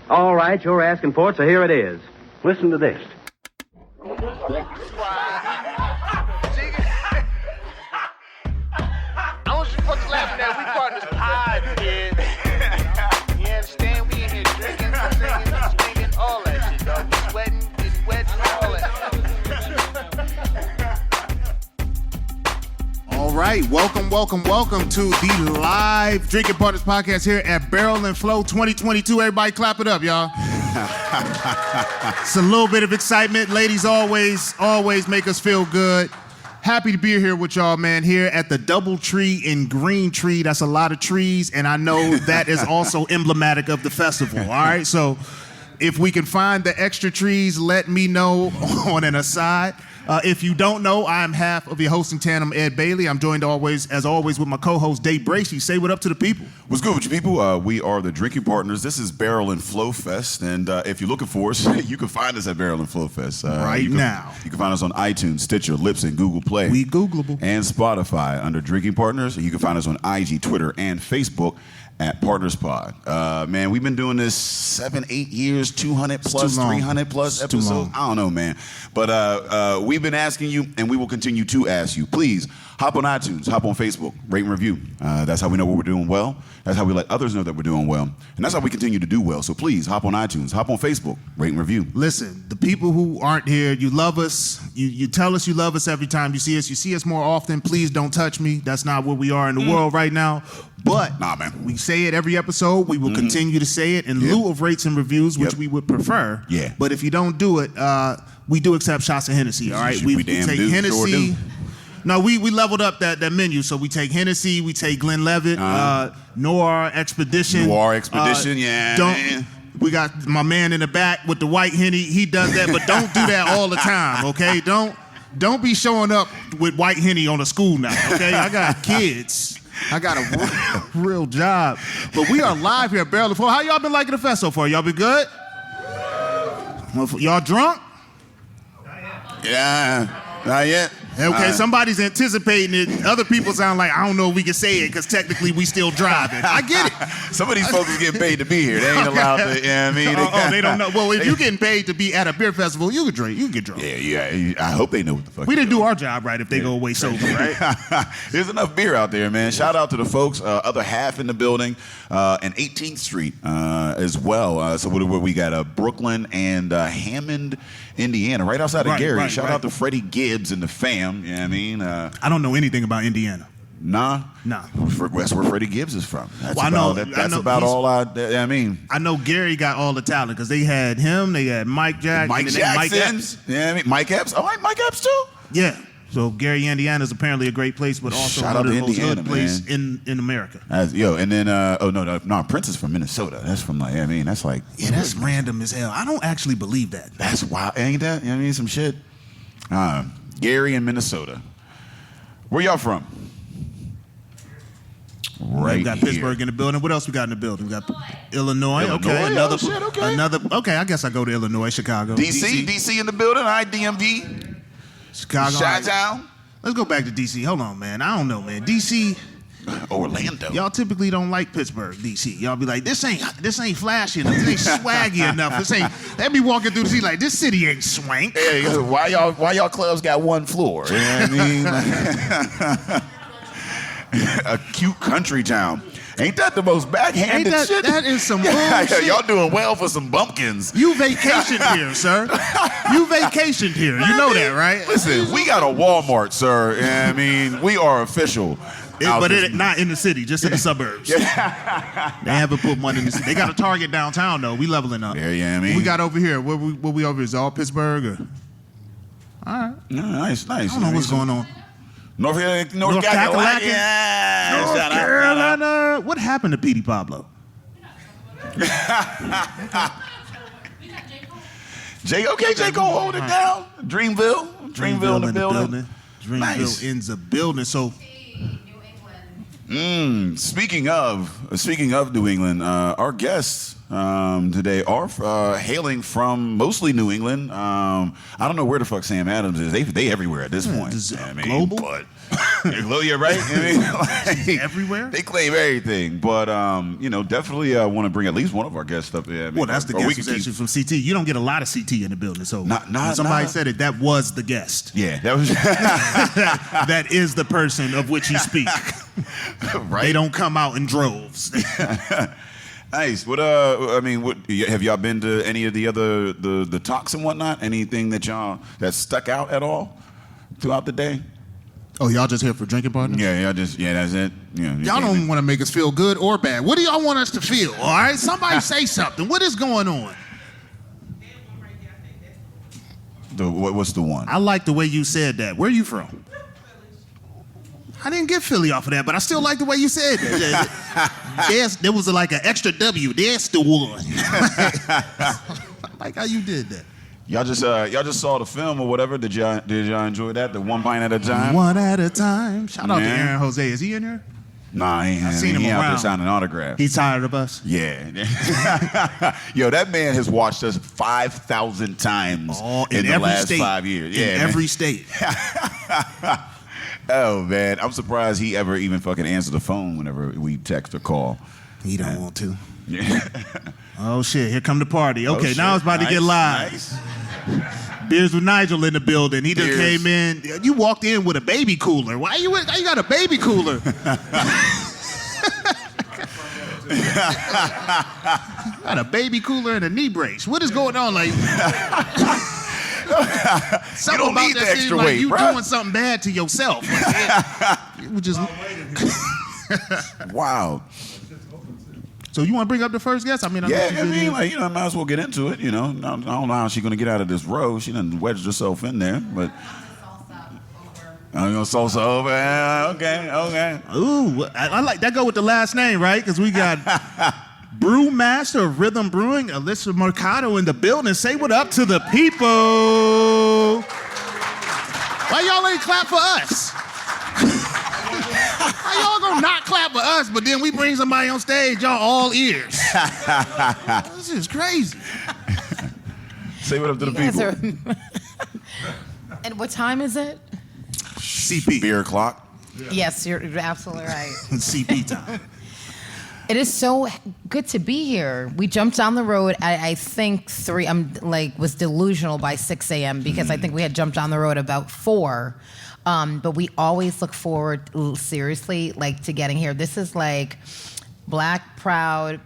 All right, you're asking for it, so here it is. Listen to this. I want you folks laughing at we partners pod, kid. You understand? We in here drinking, singing, swinging, all that shit, dog. We sweating, getting wet, and all that. All right, welcome to the live Drinking Partners podcast here at Barrel and Flow 2022. Everybody clap it up, y'all. It's a little bit of excitement. Ladies always make us feel good. Happy to be here with y'all, man, here at the Double Tree in Green Tree. That's a lot of trees, and I know that is also emblematic of the festival, all right? So if we can find the extra trees, let me know on an aside. If you don't know, I'm half of your hosting tandem, Ed Bailey. I'm joined as always, with my co-host, Dave Bracey. Say what up to the people. What's good with you people? We are the Drinking Partners. This is Barrel and Flow Fest, and if you're looking for us, you can find us at Barrel and Flow Fest. Now. You can find us on iTunes, Stitcher, Libsyn, Google Play. We Googleable. And Spotify under Drinking Partners. You can find us on IG, Twitter, and Facebook at Partners Pod. Man, we've been doing this 7-8 years, 200 plus, 300 plus episodes. I don't know, man. But we've been asking you, and we will continue to ask you. Please, hop on iTunes, hop on Facebook, rate and review. That's how we know we're doing well. That's how we let others know that we're doing well. And that's how we continue to do well. So please, hop on iTunes, hop on Facebook, rate and review. Listen, the people who aren't here, you love us. You tell us you love us every time you see us. You see us more often. Please don't touch me. That's not where we are in the world right now. But we say it every episode. We will continue to say it in lieu of rates and reviews, which we would prefer. Yeah. But if you don't do it, we do accept shots of Hennessy, all right? We take Hennessy. Sure. No, we leveled up that menu. So we take Hennessy, we take Glenlivet, Noir Expedition. We got my man in the back with the white Henny. He does that, but don't do that all the time, okay? Don't be showing up with white Henny on a school night, okay? I got kids. I got a real job. But we are live here at Barrel and Flow. How y'all been liking the fest so far? Y'all been good? Y'all drunk? Yeah, not yet. Okay, somebody's anticipating it. Other people sound like, I don't know if we can say it because technically we still driving. I get it. Some of these folks is getting paid to be here. They ain't allowed to, you know what I mean? They don't know. Well, if you're getting paid to be at a beer festival, you can drink. You can get drunk. Yeah. I hope they know what the fuck. We didn't do our job right if they go away sober, right? There's enough beer out there, man. Shout out to the folks, other half in the building, and 18th Street as well. So what we got? Brooklyn and Hammond, Indiana, right outside of Gary. Shout out to Freddie Gibbs and the fam. You know what I mean? I don't know anything about Indiana. Nah. That's where Freddie Gibbs is from. That's about all I mean. I know Gary got all the talent because they had him, they had Mike Jackson. Mike Epps. Yeah, I mean, Mike Epps. Oh, Mike Epps too? Yeah. So Gary, Indiana is apparently a great place, but also Shout one of the out to most Indiana, good place in America. And then Prince is from Minnesota. That's from that's like that's random as hell. I don't actually believe that. That's wild, ain't that? You know what I mean? Some shit. Gary in Minnesota. Where y'all from? Right. We got here. Pittsburgh in the building. What else we got in the building? We got Illinois. Okay, another. Okay, I guess I go to Illinois, Chicago. DC in the building. All right, DMV. Chicago. Chi-town. Let's go back to DC. Hold on, man. I don't know, man. DC. Orlando. Y'all typically don't like Pittsburgh, DC. Y'all be like, this ain't flashy enough. This ain't swaggy enough. They be walking through the city like, this city ain't swank. Hey, why y'all clubs got one floor? You know what I mean? A cute country town. Ain't that the most backhanded shit? That is some bullshit. Y'all doing well for some bumpkins. You vacationed here, sir. You vacationed here. You know that, right? Listen, we got a Walmart, sir. I mean, we are official. But not in the city, just in the suburbs. They haven't put money in the city. They got a Target downtown, though. We leveling up. Yeah, I mean. What we got over here? What we over here? Is it all Pittsburgh? Or? All right. Nice. I don't know what's going on. North Carolina. Yeah. North Carolina. What happened to Petey Pablo? J Cole, hold it down. Dreamville in the building. Dreamville ends up building. So. Speaking of New England, our guest today are hailing from mostly New England. I don't know where the fuck Sam Adams is. They everywhere at this point. Global? But you're right. Like, everywhere? They claim everything. But, definitely want to bring at least one of our guests up here. Well, that's the guest was actually from CT. You don't get a lot of CT in the building. So when somebody said it, that was the guest. Yeah, that was. That is the person of which you speak. Right? They don't come out in droves. Nice. What have y'all been to any of the other the talks and whatnot? Anything that stuck out at all throughout the day? Oh, y'all just here for drinking partners? Yeah, that's it. Yeah, y'all don't want to make us feel good or bad. What do y'all want us to feel? All right, somebody say something. What is going on? What's the one? I like the way you said that. Where are you from? I didn't get Philly off of that, but I still like the way you said that. There was like an extra W. That's the one. Like how you did that. Y'all just saw the film or whatever. Did y'all enjoy that? The one pint at a time. One at a time. Shout out to Aaron Jose. Is he in here? Nah, he ain't. I've seen him out around. there signing autographs. He's tired of us. Yeah. Yo, that man has watched us 5,000 times in the last state. 5 years. In every state. Oh man, I'm surprised he ever even fucking answered the phone whenever we text or call. He don't want to. Yeah. Oh shit, here come the party. Okay, now it's about to get live. Nice. Beers with Nigel in the building. He just came in. You walked in with a baby cooler. Why you got a baby cooler? Got a baby cooler and a knee brace. What is going on? Like something you don't about need that the extra like weight, you bro. doing something bad to yourself. Like, you would just. Wow. So you want to bring up the first guest? I mean, I might as well get into it. I don't know how she's gonna get out of this row. She done wedged herself in there, but. I'm gonna salsa over. Okay. Ooh, I like that. Go with the last name, right? Because we got brewmaster of Rhythm Brewing, Alisa Mercado in the building. Say what up to the people. Why y'all ain't clap for us? Why y'all gonna not clap for us, but then we bring somebody on stage, y'all all ears? This is crazy. Say what up to the people. And what time is it? CP. Beer clock. Yes, you're absolutely right. CP time. It is so good to be here. We jumped down the road at, I think, 3. Was delusional by 6 a.m. because I think we had jumped down the road about 4. But we always look forward, seriously, to getting here. This is like Black Pride,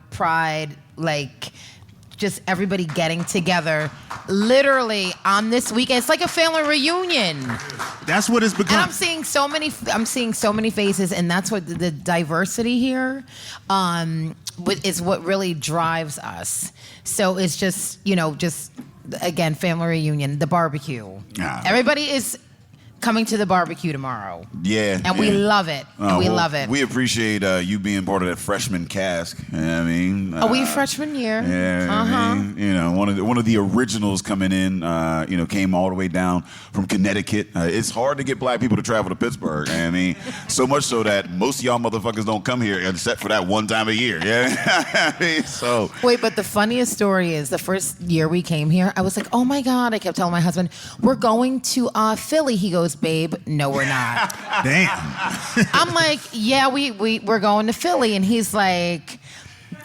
just everybody getting together literally on this weekend. It's like a family reunion. That's what it's become. And I'm seeing so many faces, and that's what the diversity here is what really drives us. So it's just, again, family reunion, the barbecue. Yeah. Everybody is coming to the barbecue tomorrow. Yeah. And we love it. We love it. We appreciate you being part of that freshman cask. You know what I mean? Are we freshman year? Yeah. I mean, one of the originals coming in, came all the way down from Connecticut. It's hard to get black people to travel to Pittsburgh. I mean, so much so that most of y'all motherfuckers don't come here except for that one time a year. Yeah. So. Wait, but the funniest story is the first year we came here, I was like, oh my God. I kept telling my husband, we're going to Philly. He goes, babe, no, we're not. Damn. I'm like, yeah, we're going to Philly. And he's like,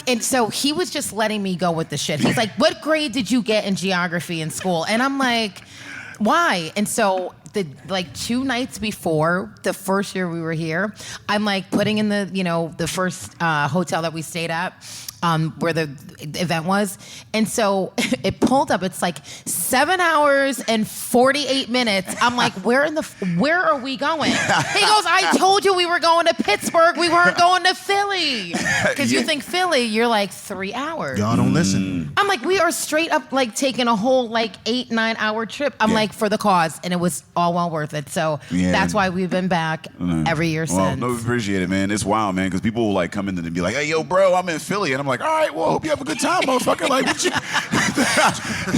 and so he was just letting me go with the shit. He's like, what grade did you get in geography in school? And I'm like, why? And so the 2 nights before the first year we were here, I'm like putting in the first hotel that we stayed at, where the event was. And so it pulled up. It's like 7 hours and 48 minutes. I'm like, where are we going? He goes, I told you we were going to Pittsburgh. We weren't going to Philly. Because you think Philly, you're like 3 hours. Y'all don't listen. I'm like, we are straight up taking a whole 8-9 hour trip. I'm like, for the cause. And it was all well worth it. So that's why we've been back every year since. No, we appreciate it, man. It's wild, man, because people will come in and be like, hey, yo, bro, I'm in Philly. And I'm like, all right, well, hope you have a good time, motherfucker. What you?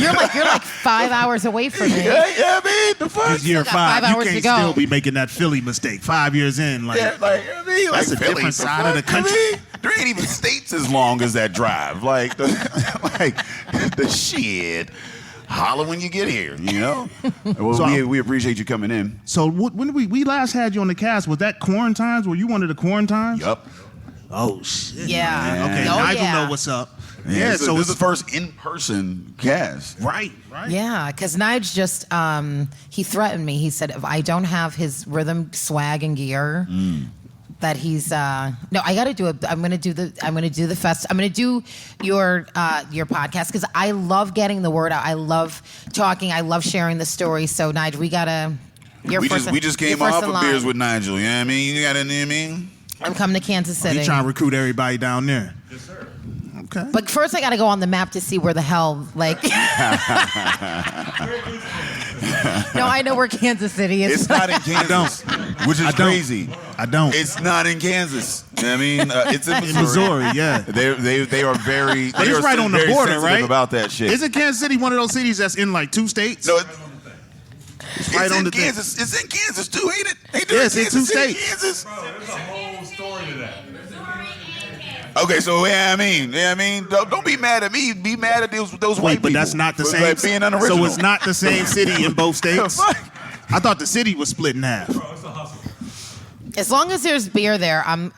You're like 5 hours away from me. Yeah, man. The fuck? It's year 5. 5 hours you to can't go. still be making that Philly mistake 5 years in. That's a Philly, different side of the country. there ain't even states as long as that drive. Like the shit. Holler when you get here, you know? Well, So- we appreciate you coming in. So when we last had you on the cast, was that quarantines? Were you one of the quarantines? Yup. Oh shit. Yeah. Man. Okay, Oh, Nigel yeah. know what's up. Yeah, Yeah, so so this it's is the first in-person cast. right. Yeah, because Nige just he threatened me. He said if I don't have his rhythm swag and gear, that he's no. I got to do it. I'm gonna do the fest. I'm gonna do your podcast because I love getting the word out. I love talking. I love sharing the story. So Nige, we gotta. We just came off of beers with Nigel. You know what I mean? You got anything I mean? I'm coming to Kansas City. He trying to recruit everybody down there. Yes, sir. Okay. But first, I got to go on the map to see where the hell, like. No, I know where Kansas City is. It's not in Kansas, which is crazy. I don't. It's not in Kansas. You know what I mean, it's in Missouri. Missouri, yeah. They are very. But they it's are right on the very border, sensitive right? About that shit. Isn't Kansas City one of those cities that's in like 2 states? No, it's right on in the thing. Kansas. It's in Kansas too, ain't it? Ain't Yeah, it's in 2 Kansas City, states. Kansas? Bro, there's a whole story to that. Okay, so I mean, don't be mad at me. Be mad at those white Wait, people. but that's not the for, same. like, being unoriginal. So it's not the same city in both states. Fuck. I thought the city was split in half. Bro, it's a hustle. As long as there's beer there, I'm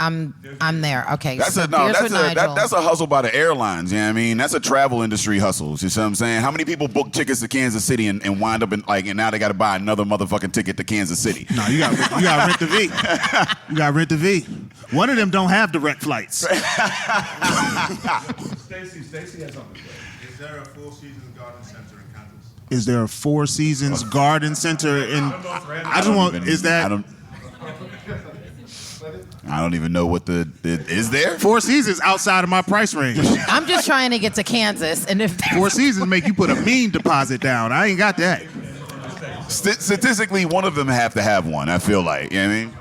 there. Okay. That's so a no. beers with Nigel. That's a hustle by the airlines. You know what I mean? That's a travel industry hustle. You see what I'm saying? How many people book tickets to Kansas City and wind up and now they got to buy another motherfucking ticket to Kansas City? No, you got rent the V. You got rent the V. One of them don't have direct flights. Stacy has something to say. Is there a Four Seasons Garden Center in Kansas? Is there a Four Seasons Garden Center in? I just want. Is that I don't even know what is there. Four Seasons outside of my price range? I'm just trying to get to Kansas, and if Four Seasons make you put a mean deposit down. I ain't got that. Statistically, one of them have to have one. I feel like, you know what I mean?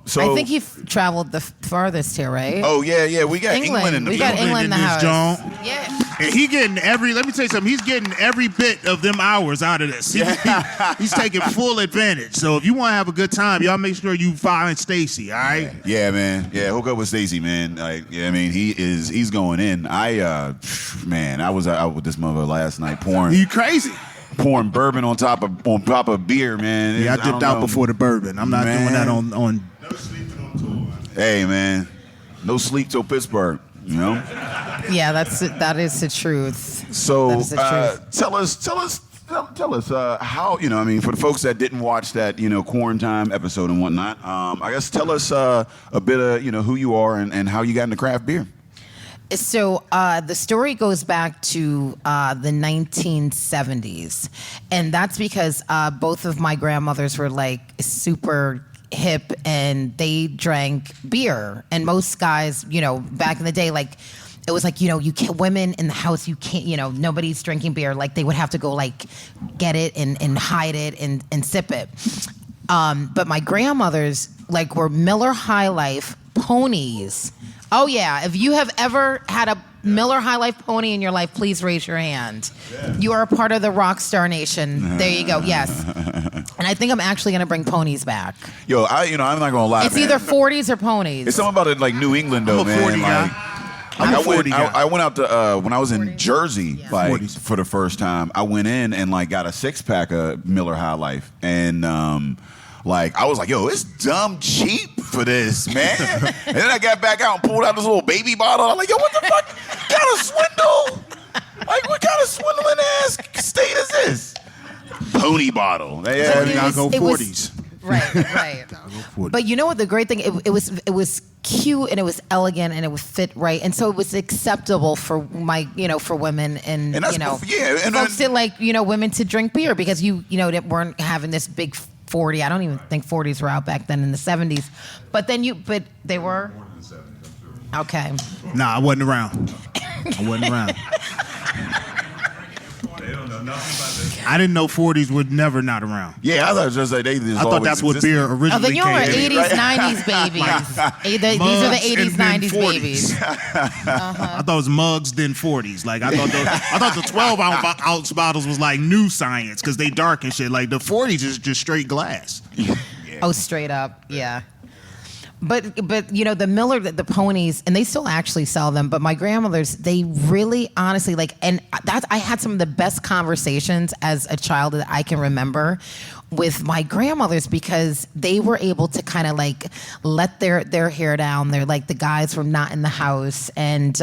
So I think he traveled the farthest here, right? Oh yeah, we got England in the We got building. England in the this house. joint. Yeah. And he getting every. Let me tell you something. He's getting every bit of them hours out of this. He's taking full advantage. So if you want to have a good time, y'all make sure you find Stacy. All right. Yeah, man. Yeah, hook up with Stacy, man. Like, yeah, I mean, he's going in. I was out with this mother last night pouring bourbon on top of beer, man. Yeah, I dipped out before the bourbon. I'm not doing that on. No sleeping on tour, man. Hey, man, no sleep till Pittsburgh. You know. Yeah, that is the truth. So That is the truth. tell us how, you know, I mean, for the folks that didn't watch that, you know, quarantine episode and whatnot, I guess tell us a bit of, you know, who you are and how you got into craft beer. So the story goes back to the 1970s, and that's because both of my grandmothers were like super hip and they drank beer. And most guys, you know, back in the day, like it was like, you know, you can't, women in the house, you can't, you know, nobody's drinking beer. Like they would have to go like get it and hide it and sip it. But my grandmothers like were Miller High Life ponies. Oh yeah, if you have ever had a Miller High Life pony in your life, please raise your hand. Yeah. You are a part of the rock star nation. There you go. Yes. And I think I'm actually gonna bring ponies back. Yo, I'm not gonna lie. It's man. either 40s or ponies. It's something about it, like New England, though, I'm a man. 40 guy. Like, I'm a 40 guy. I went out to when I was in Jersey, like 40s. for the first time. I went in and like got a 6-pack of Miller High Life, and like I was like, yo, it's dumb cheap for this, man. And then I got back out and pulled out this little baby bottle. I'm like, yo, what the fuck kind of swindle? Like, what kind of swindling ass state is this? Pony bottle. Yeah, So y'all go it was- 40s. Right. But you know what? The great thing, it was cute and it was elegant and it would fit right, and so it was acceptable for for women and that's you know, yeah, and folks did like women to drink beer because that weren't having this big 40. I don't even think 40s were out back then in the 70s, but they were. Okay. Nah, I wasn't around. They don't know nothing about this. I didn't know 40s would never not around. Yeah, I thought it was just like they just I thought that's what beer Oh, originally then you were came in. 80s, 90s babies. These are the Mugs 80s, and then 90s 40s. babies. I thought it was mugs, then 40s. Like I thought the 12-ounce bottles was like new science because they dark and shit. Like the 40s is just straight glass. Oh, straight up, yeah. But you know, the Miller, the ponies, and they still actually sell them. But my grandmothers, they really, honestly, like, and that I had some of the best conversations as a child that I can remember with my grandmothers, because they were able to kind of like let their hair down. They're like, the guys were not in the house, and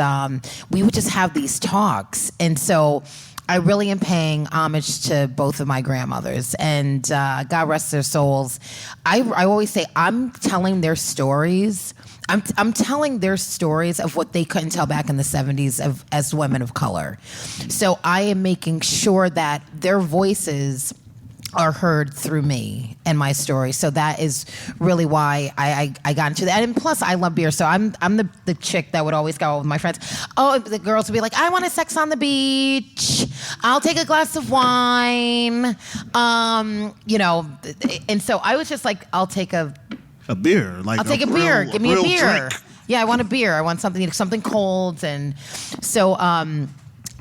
we would just have these talks. And so I really am paying homage to both of my grandmothers, and God rest their souls. I always say I'm telling their stories. I'm telling their stories of what they couldn't tell back in the 70s as women of color. So I am making sure that their voices are heard through me and my story. So that is really why I got into that. And plus, I love beer. So I'm the chick that would always go with my friends. Oh, the girls would be like, I want a sex on the beach. I'll take a glass of wine. You know, and so I was just like, I'll take a beer. Like I'll take a beer. Give me a beer. Drink. Yeah, I want a beer. I want something cold. And so,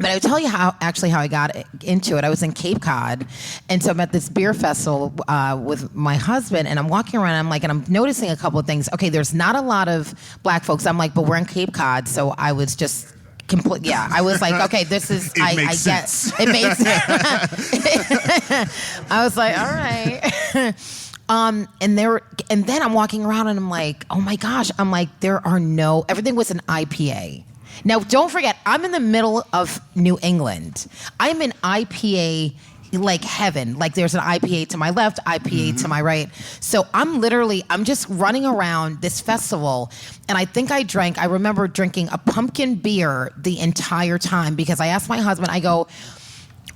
but I would tell you how I got into it. I was in Cape Cod, and so I'm at this beer festival with my husband, and I'm walking around, and I'm noticing a couple of things. Okay, there's not a lot of black folks. I'm like, but we're in Cape Cod, so I was just I was like, okay, this is, I get it makes sense. I was like, all right. And then I'm walking around, and I'm like, oh my gosh, everything was an IPA. Now, don't forget, I'm in the middle of New England. I'm in IPA like heaven. Like, there's an IPA to my left, IPA to my right. So I'm just running around this festival, and I remember drinking a pumpkin beer the entire time, because I asked my husband, I go,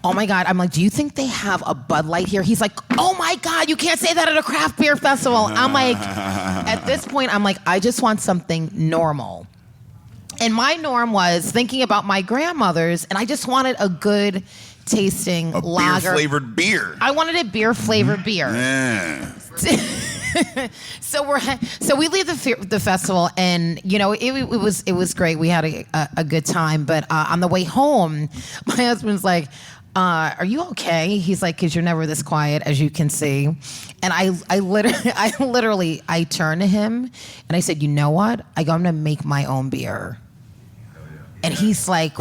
oh my God, I'm like, do you think they have a Bud Light here? He's like, oh my God, you can't say that at a craft beer festival. I'm like, at this point, I'm like, I just want something normal. And my norm was thinking about my grandmothers, and I just wanted a good tasting lager. Beer-flavored beer. I wanted a beer-flavored beer. Yeah. So we leave the festival, and you know it was great. We had a good time, but on the way home, my husband's like, are you okay? He's like, because you're never this quiet, as you can see. And I literally turned to him and I said, you know what? I go, I'm gonna make my own beer. And he's like,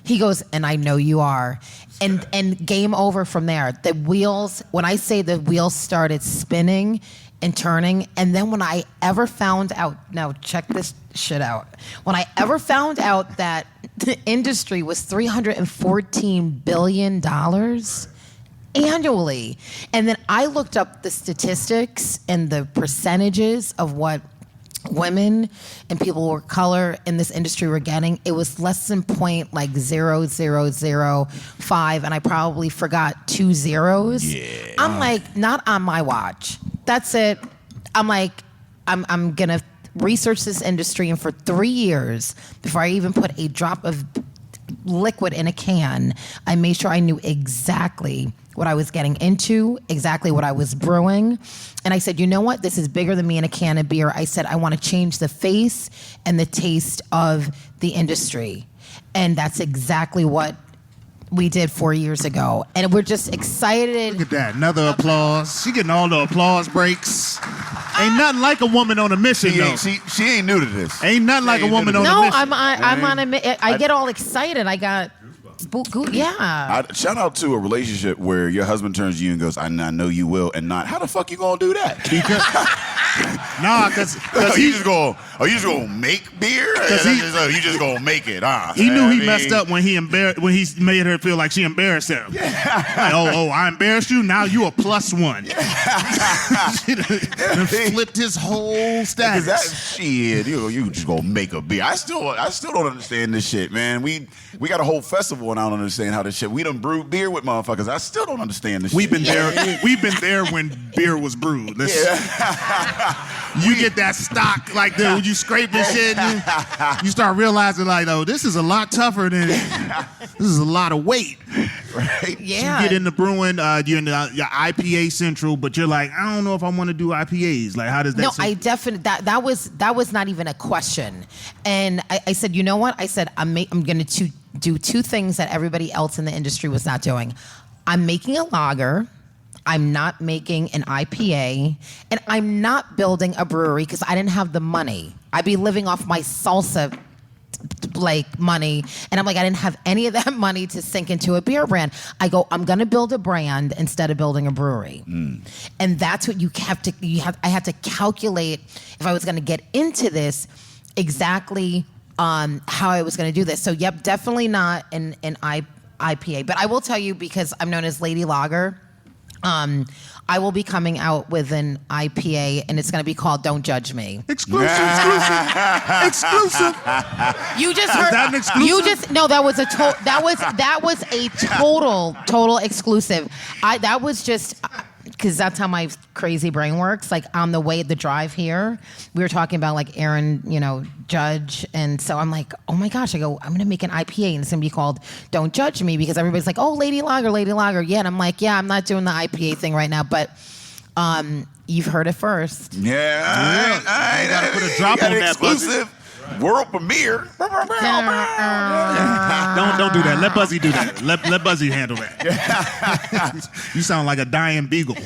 he goes, and I know you are. And game over from there. The wheels, when I say the wheels started spinning and turning, and then when I ever found out, now check this shit out. When I ever found out that the industry was $314 billion annually, and then I looked up the statistics and the percentages of what women and people of color in this industry were getting, it was less than 0.0005, and I probably forgot 2 zeros. Yeah. I'm like, not on my watch. That's it. I'm like, I'm gonna research this industry, and for 3 years, before I even put a drop of liquid in a can, I made sure I knew exactly what I was getting into, exactly what I was brewing. And I said, you know what? This is bigger than me in a can of beer. I said, I want to change the face and the taste of the industry. And that's exactly what we did 4 years ago. And we're just excited. Look at that. Another applause. She getting all the applause breaks. Ain't nothing like a woman on a mission, though. She ain't new to this. Ain't nothing like a woman on a No, mission. I'm on a. I get all excited. I got. Yeah. Shout out to a relationship where your husband turns to you and goes, I know you will, and not, how the fuck you gonna do that? Nah, because you just gonna make beer? You just gonna make it, huh? He knew he messed up when he made her feel like she embarrassed him. Yeah. Like, oh, I embarrassed you? Now you a +1. And flipped his whole status. That shit, you just gonna make a beer. I still don't understand this shit, man. We got a whole festival and I don't understand how this shit. We done brewed beer with motherfuckers. I still don't understand this shit. We've been there when beer was brewed. You get that stock like when you scrape this shit, you start realizing like, oh, this is a lot tougher than this is a lot of weight. Right? Yeah. You get into brewing, you're in your IPA central, but you're like, I don't know if I want to do IPAs. Like, how does that? No, I definitely that was not even a question. And I said, you know what? I said I'm going to do 2 things that everybody else in the industry was not doing. I'm making a lager, I'm not making an IPA, and I'm not building a brewery because I didn't have the money. I'd be living off my salsa money, and I'm like, I didn't have any of that money to sink into a beer brand. I go, I'm gonna build a brand instead of building a brewery. And that's what I had to calculate if I was gonna get into this exactly how I was gonna do this. So yep, definitely not an IPA, but I will tell you, because I'm known as Lady Lager, I will be coming out with an IPA, and it's going to be called "Don't Judge Me." Exclusive. You just heard. Is that an exclusive? You just no. That was a total exclusive. That was just because that's how my crazy brain works. Like on the drive here, we were talking about like Aaron, Judge, and so I'm like, oh my gosh! I go, I'm gonna make an IPA, and it's gonna be called "Don't Judge Me," because everybody's like, oh, Lady Lager, yeah, and I'm like, yeah, I'm not doing the IPA thing right now, but you've heard it first. Yeah, I gotta put a drop on that, exclusive. World premiere. Don't do that. Let Buzzy do that. Let Buzzy handle that. You sound like a dying beagle. What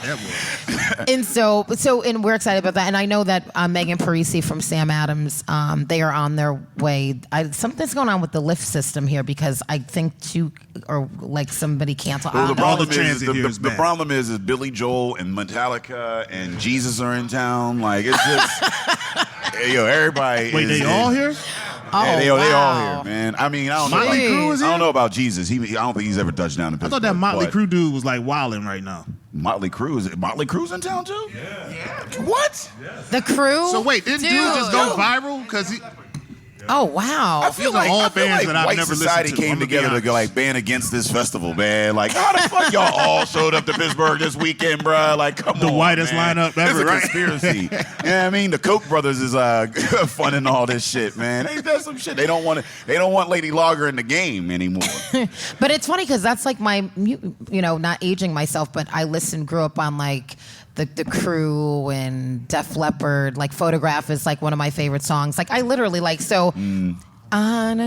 that was. And so we're excited about that. And I know that Megan Parisi from Sam Adams, they are on their way. Something's going on with the lift system here, because I think somebody canceled. Well, the problem is the problem is Billy Joel and Metallica and Jesus are in town. Like, it's just everybody. Wait, they all here? Yeah, they all here, man. I mean, I don't know. Motley Crue is here? I don't know about Jesus. I don't think he's ever touched down in I Pittsburgh. thought that Motley Crue dude was like wilding right now. Motley Crue's in town too? Yeah. What? The Crew. So wait, didn't dude just go viral? Because he... Oh wow! I feel like White Society came together to go band against this festival, man. Like, how the fuck y'all all showed up to Pittsburgh this weekend, bro? Like, come on, the whitest man. lineup ever. It's a right? conspiracy. Yeah, I mean, the Koch brothers is funding all this shit, man. Ain't that some shit? They don't want Lady Lager in the game anymore. But it's funny because that's like my, not aging myself, but I grew up on like. The Crew and Def Leppard, like Photograph is like one of my favorite songs. Like I literally I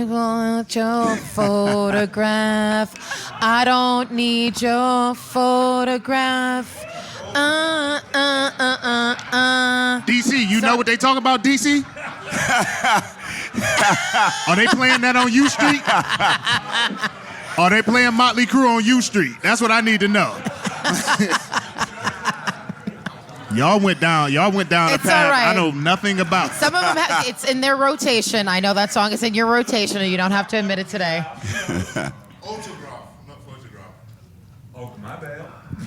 want your photograph. I don't need your photograph. DC, you know what they talk about, DC? Are they playing that on U Street? Are they playing Motley Crue on U Street? That's what I need to know. Y'all went down a path I know nothing about. Some of them it's in their rotation. I know that song is in your rotation, and you don't have to admit it today. Autograph, not photograph. Oh, my bad.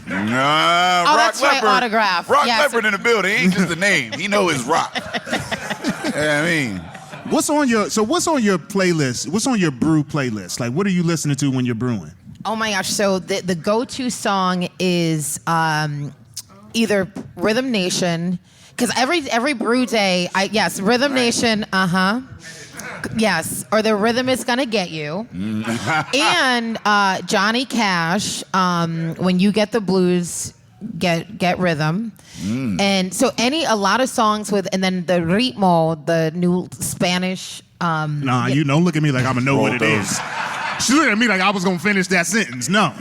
That's right, Autograph. Rock yes. Leopard in the building. He ain't just a name. He know his rock. Yeah, I mean. What's on your playlist? What's on your brew playlist? Like, what are you listening to when you're brewing? Oh my gosh! So the go-to song is either Rhythm Nation, because every brew day, Rhythm Nation, yes, or the Rhythm Is Gonna Get You, and Johnny Cash, When You Get the Blues, Get Rhythm, and so a lot of songs with, and then the ritmo, the new Spanish. Nah, you don't look at me like I'm gonna know what it is. She looked at me like I was gonna finish that sentence. No.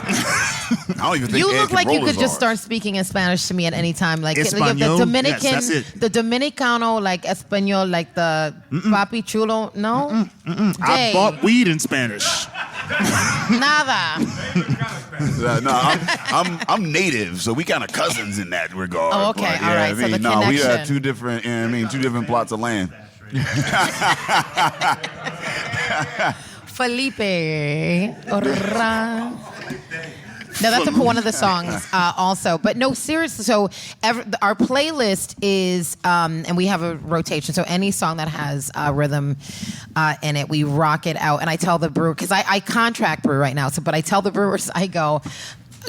I don't even think you Ed look like you could just ours. start speaking in Spanish to me at any time. Like Espanol? the Dominican, Yes, that's it. the Dominicano, like Espanol, like the papi chulo. No, I bought weed in Spanish. Nada. I'm native, so we kind of cousins in that regard. Oh, okay, But, all right. I So mean, the no, we connection. have two different plots of land. Felipe. No, that's one of the songs also. But no, seriously. So our playlist is, and we have a rotation. So any song that has rhythm in it, we rock it out. And I tell the brewer, because I contract brew right now. But I tell the brewers, I go,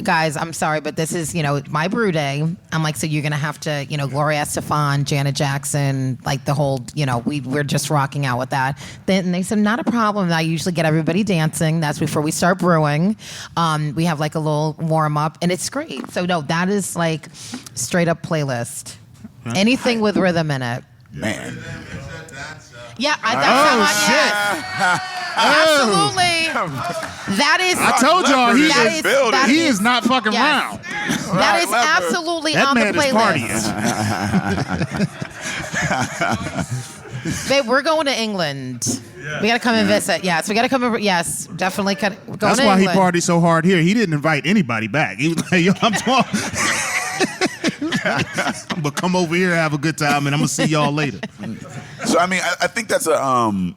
guys, I'm sorry, but this is, my brew day. I'm like, so you're going to have to, Gloria Estefan, Janet Jackson, like the whole, we're just rocking out with that. Then they said, not a problem. I usually get everybody dancing. That's before we start brewing. We have like a little warm up, and it's great. So no, that is like straight up playlist. Anything with rhythm in it. Man. Yeah, that's how I Absolutely. That is. I told y'all he is not fucking around. That is absolutely that on the man playlist. Is partying. Babe, we're going to England. Yeah. We got to come and visit. Yes, we got to come and yes, definitely. We're going That's to why England. he partied so hard here. He didn't invite anybody back. He was like, yo, I'm talking. But come over here, have a good time, and I'm gonna see y'all later. So I mean, I think that's an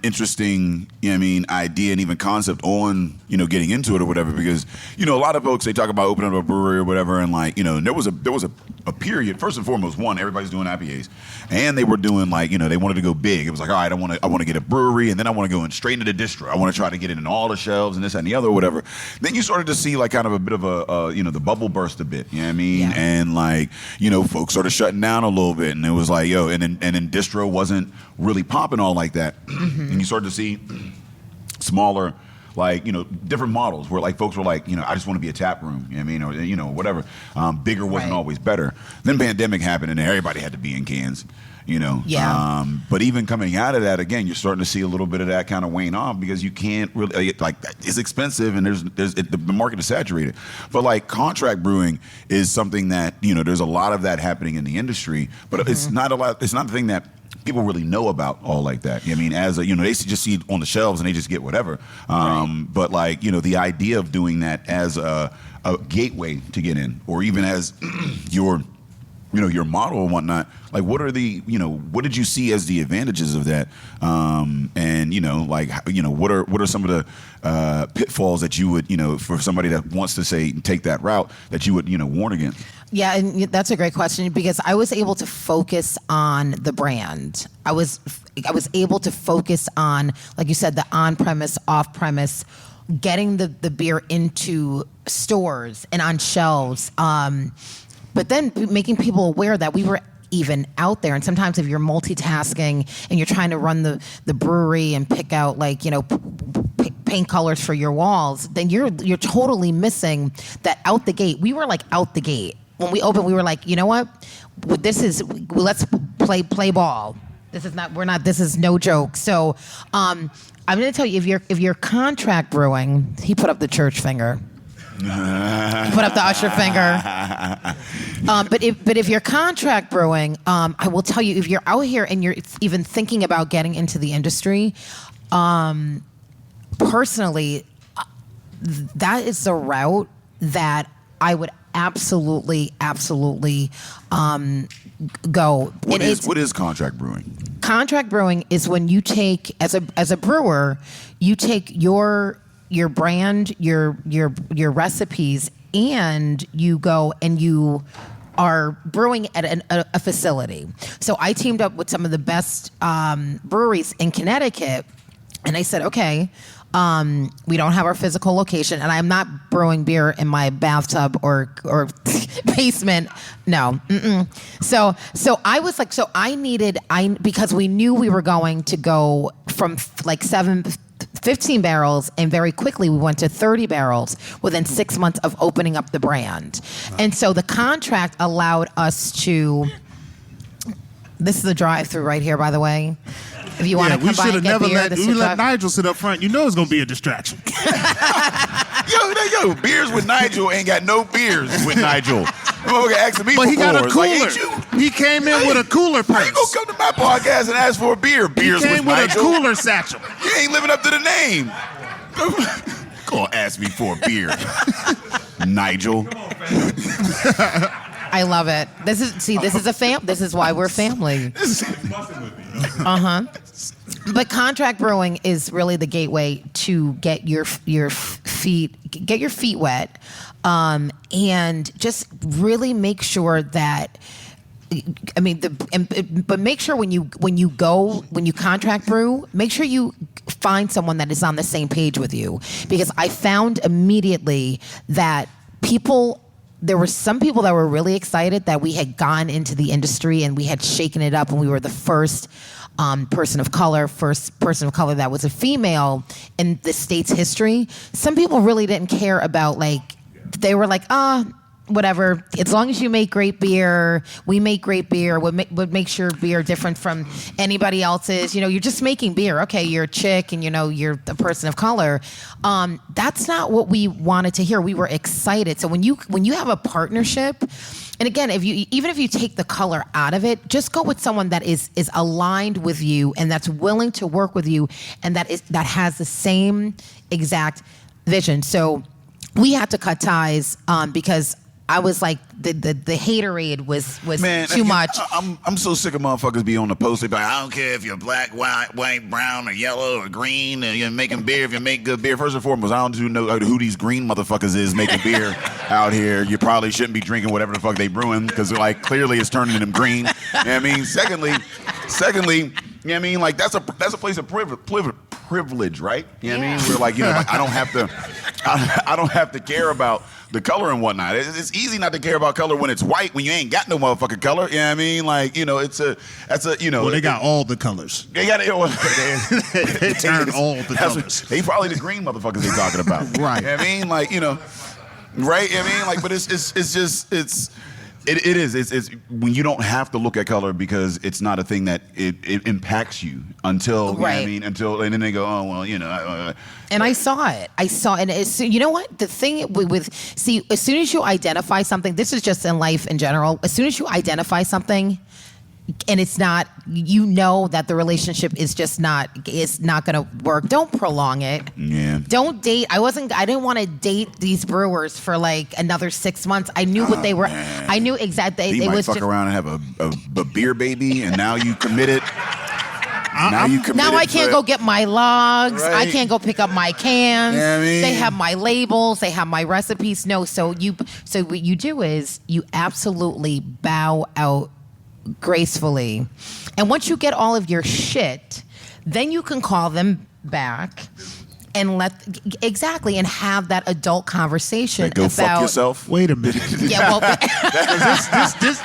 interesting, idea and even concept on getting into it or whatever, because a lot of folks, they talk about opening up a brewery or whatever, and there was a period. First and foremost, one, everybody's doing IPAs, and they were doing they wanted to go big. It was like, all right, I want to get a brewery, and then I want to go in straight into the distro. I want to try to get it in all the shelves and this and the other or whatever. Then you started to see kind of a bit of a the bubble burst a bit. You know what I mean? Yeah. And folks started shutting down a little bit, and it was like, yo, and then distro wasn't really popping all like that. Mm-hmm. And you started to see smaller, different models where folks were like, I just want to be a tap room, you know what I mean, or whatever. Bigger wasn't always better. Then pandemic happened, and everybody had to be in cans. Yeah. But even coming out of that, again, you're starting to see a little bit of that kind of wane off, because you can't really it's expensive, and the market is saturated. But contract brewing is something that there's a lot of that happening in the industry, but mm-hmm. It's not a thing that people really know about all like that. I mean, as they just see it on the shelves and they just get whatever. Right. But the idea of doing that as a gateway to get in, or even as your model and whatnot, what are the, what did you see as the advantages of that? What are some of the pitfalls that you would, for somebody that wants to take that route, that you would, warn against? Yeah, and that's a great question, because I was able to focus on the brand. I was able to focus on, like you said, the on-premise, off-premise, getting the beer into stores and on shelves. But then making people aware that we were even out there. And sometimes if you're multitasking and you're trying to run the brewery and pick out paint colors for your walls, then you're totally missing that out the gate. We were out the gate. When we opened, we were like, you know what? Let's play ball. This is no joke. So I'm going to tell you, if you're contract brewing, he put up the church finger. Put up the usher finger. But if you're contract brewing, I will tell you, if you're out here and you're even thinking about getting into the industry, personally, that is the route that I would absolutely go. What is contract brewing? Contract brewing is when you take, as a brewer, you take your brand, your recipes, and you go and you are brewing at a facility. So I teamed up with some of the best breweries in Connecticut, and I said, okay, we don't have our physical location, and I'm not brewing beer in my bathtub or basement. No. Mm-mm. So I was like, because we knew we were going to go from 15 barrels, and very quickly we went to 30 barrels within 6 months of opening up the brand. And so the contract allowed us to, this is the drive-through right here, by the way. If you want to come by and get beer, we let Nigel sit up front. You know it's going to be a distraction. Yo, beers with Nigel ain't got no beers with Nigel. Asking me but he got a cooler. He came in with a cooler purse. How you gonna come to my podcast and ask for a beer? Beers he came with Nigel. A cooler satchel. You ain't living up to the name. Go ask me for a beer, Nigel. I love it. This is why we're family. But contract brewing is really the gateway to get your feet wet, and just really make sure that. But make sure when you contract brew, make sure you find someone that is on the same page with you, because I found immediately that there were some people that were really excited that we had gone into the industry and we had shaken it up, and we were the first person of color that was a female in the state's history. Some people really didn't care about, they were like, whatever. As long as you make great beer, we make great beer. What makes your beer different from anybody else's? You're just making beer. Okay, you're a chick, and you're a person of color. That's not what we wanted to hear. We were excited. So when you have a partnership, and again, even if you take the color out of it, just go with someone that is aligned with you and that's willing to work with you, and that has the same exact vision. So we had to cut ties because I was like the haterade was too much. I'm so sick of motherfuckers be on the post. They be like, I don't care if you're black, white, brown, or yellow, or green, and you're making beer. If you make good beer, first and foremost, I don't know who these green motherfuckers is making beer out here. You probably shouldn't be drinking whatever the fuck they brewing, because like clearly it's turning them green. You know what I mean? Secondly, you know what I mean? Like that's a place of privilege, right? You know what I mean? Where like like, I don't have to care about the color and whatnot. It's easy not to care about color when it's white, when you ain't got no motherfucking color. You know what I mean? Like, Well, they got all the colors. They got it. They turned all the colors. They probably the green motherfuckers they talking about. Right. You know what I mean? Like, right? You know what I mean? Like, but it is. It's when you don't have to look at color because it's not a thing that it impacts you until, you know what I mean? And then they go, oh, well, And I saw it. And you know what? The thing as soon as you identify something, this is just in life in general, as soon as you identify something and it's not, that the relationship is just it's not going to work, don't prolong it. Yeah. Don't date. I didn't want to date these brewers for like another 6 months. I knew what they were. Man. I knew exactly. You might fuck around and have a beer baby, and now you committed. Now I can't go get my logs. Right. I can't go pick up my cans. You know what I mean? They have my labels. They have my recipes. No, so what you do is you absolutely bow out gracefully. And once you get all of your shit, then you can call them back and and have that adult conversation go about fuck yourself. Wait a minute. Yeah, well, this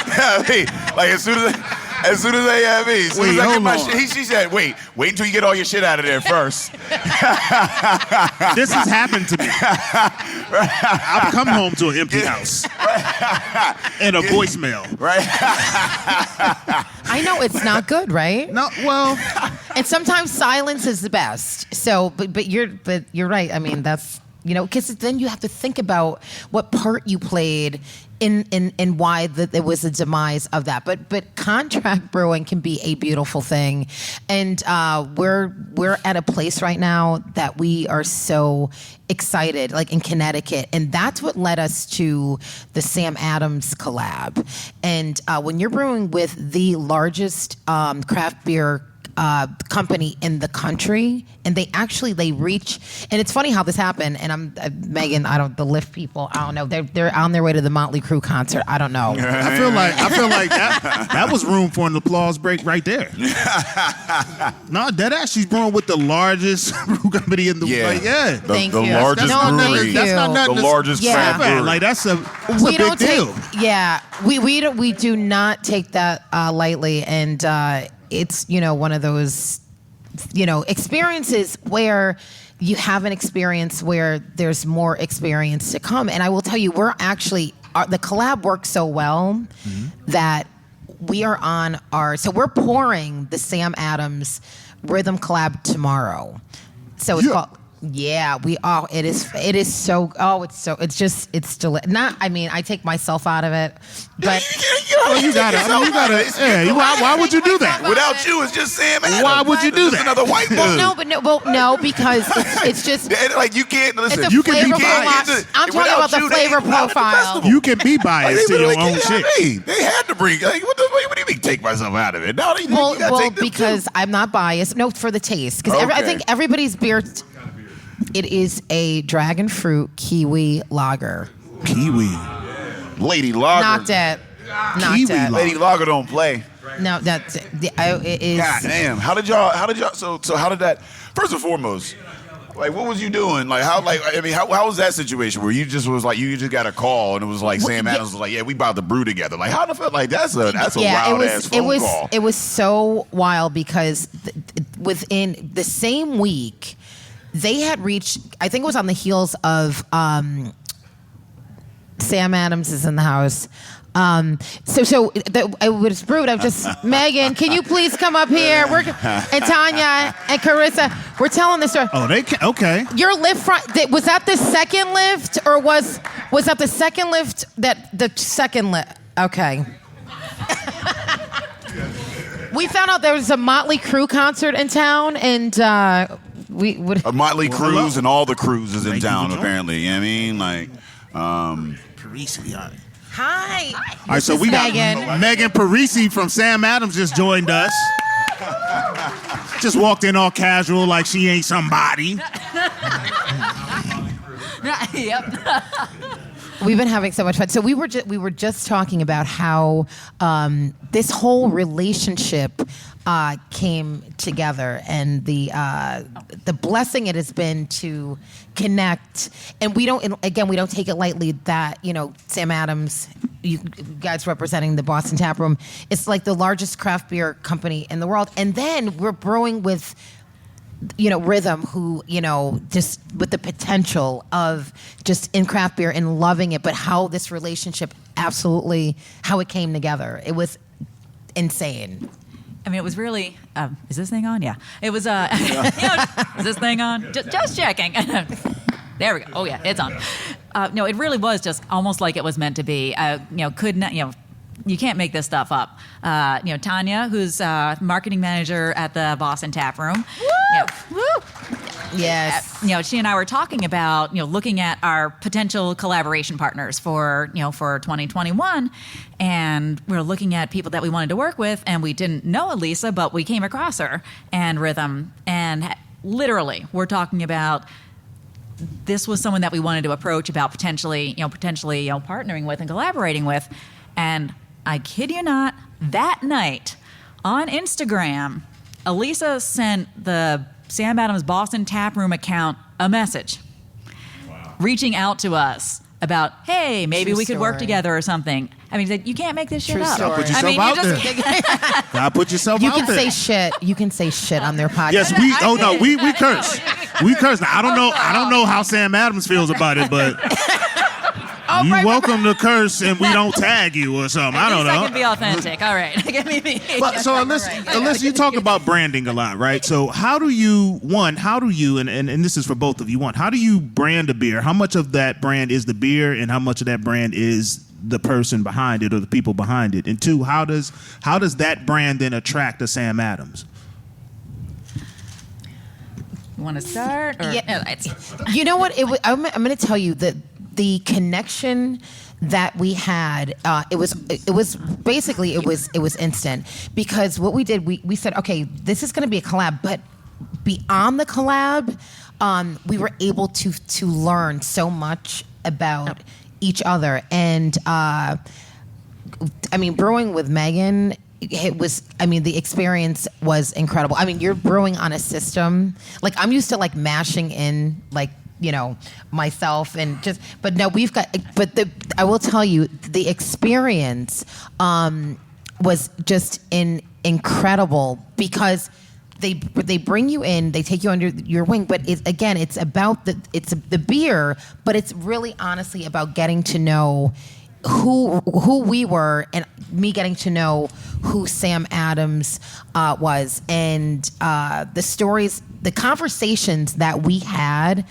Hey, like as soon as they have me, as soon as I get my shit, she said, wait until you get all your shit out of there first. This has happened to me. I've come home to an empty house and a voicemail. Right. I know it's not good, right? No, well, and sometimes silence is the best. So, but you're right. I mean, that's because then you have to think about what part you played in why there was a demise of that. But contract brewing can be a beautiful thing, and we're at a place right now that we are so excited, like in Connecticut, and that's what led us to the Sam Adams collab. And when you're brewing with the largest craft beer company in the country, and they reach, and it's funny how this happened. And I'm Megan. The Lyft people. I don't know. They're on their way to the Motley Crue concert. I don't know. I feel like that was room for an applause break right there. No, dead ass. She's brewing with the largest brew company in the world. Yeah. Thank the you. largest brewery. That's not nothing. The largest craft brewery. Like that's a big deal. We do not take that lightly, and it's one of those experiences where you have an experience where there's more experience to come. And I will tell you, we're actually the collab works so well that we are on we're pouring the Sam Adams Rhythm collab tomorrow. So it's called. Yeah, we are. It is so. Oh, it's still not. I mean, I take myself out of it, but you gotta. Yeah, why would you do that? Without you, it's just Sam Adams. Why would you do that? Another white dude. No, because it's just like you can't listen. It's a flavor profile. I'm talking about the flavor profile. You can be biased to your own shit. They had to bring. Like, what do you mean? Take myself out of it? No, well, because I'm not biased. No, for the taste. Because I think everybody's beer. It is a dragon fruit kiwi lager. Kiwi. Lady Lager. Knocked it. Kiwi. Lady Lager don't play. No, that's it. It is. God damn. How did y'all? So how did that? First and foremost, like, what was you doing? Like, how was that situation where you just was like, you just got a call and it was like Sam Adams was like, yeah, we about to brew together. Like, how the fuck? Like, that's a wild ass phone call. It was so wild because within the same week. They had reached, I think it was on the heels of Sam Adams is in the house. It was brewed. I'm just Megan. Can you please come up here? And Tanya and Carissa. We're telling this story. Oh, okay. Your lift was that the second lift, or was that the second lift? The second lift. Okay. We found out there was a Motley Crue concert in town, and we would a Motley Cruise and all the cruises in Thank you town for apparently. You know what I mean, like. Parisi. Hi. All right, so we got Megan Parisi from Sam Adams just joined us. Just walked in all casual like she ain't somebody. Yep. We've been having so much fun. So we were just talking about how this whole relationship came together, and the blessing it has been to connect. And we don't take it lightly that Sam Adams, you guys representing the Boston Tap Room, it's like the largest craft beer company in the world. And then we're brewing with Rhythm, who, just with the potential of just in craft beer and loving it, but how this relationship absolutely, how it came together. It was insane. I mean, it was really. Is this thing on? Yeah. It was. Is this thing on? Just checking. There we go. Oh yeah, it's on. No, it really was just almost like it was meant to be. Could not. You can't make this stuff up. Tanya, who's marketing manager at the Boston Tap Room. Woo! Yes. She and I were talking about looking at our potential collaboration partners for 2021, and we were looking at people that we wanted to work with, and we didn't know Alisa, but we came across her and Rhythm, and literally we're talking about. This was someone that we wanted to approach about potentially partnering with and collaborating with, and I kid you not, that night on Instagram, Alisa sent the Sam Adams Boston Tap Room account a message, reaching out to us about, hey, maybe we could work together or something. I mean, you can't make this shit up. Gotta put yourself out there. Gotta put yourself You out can there. say shit. You can say shit on their podcast. Yes, we curse. We curse. Now, I don't know how Sam Adams feels about it, but you're welcome to curse, and we don't tag you or something. I don't know. I can be authentic. All right. But, so Alyssa, you talk about branding a lot, right? So how do you, and this is for both of you, how do you brand a beer? How much of that brand is the beer, and how much of that brand is the person behind it or the people behind it? And two, how does that brand then attract a Sam Adams? You want to start? Or? Yeah. You know what? I'm going to tell you that the connection that we had, it was instant, because what we did, we said, okay, this is going to be a collab, but beyond the collab, we were able to learn so much about each other. And brewing with Megan, the experience was incredible. I mean, you're brewing on a system. Like, I'm used to mashing in myself and but no, I will tell you, the experience was just incredible, because they bring you in, they take you under your wing, but it's about the beer, but it's really honestly about getting to know who we were, and me getting to know who Sam Adams was, and the stories, the conversations that we had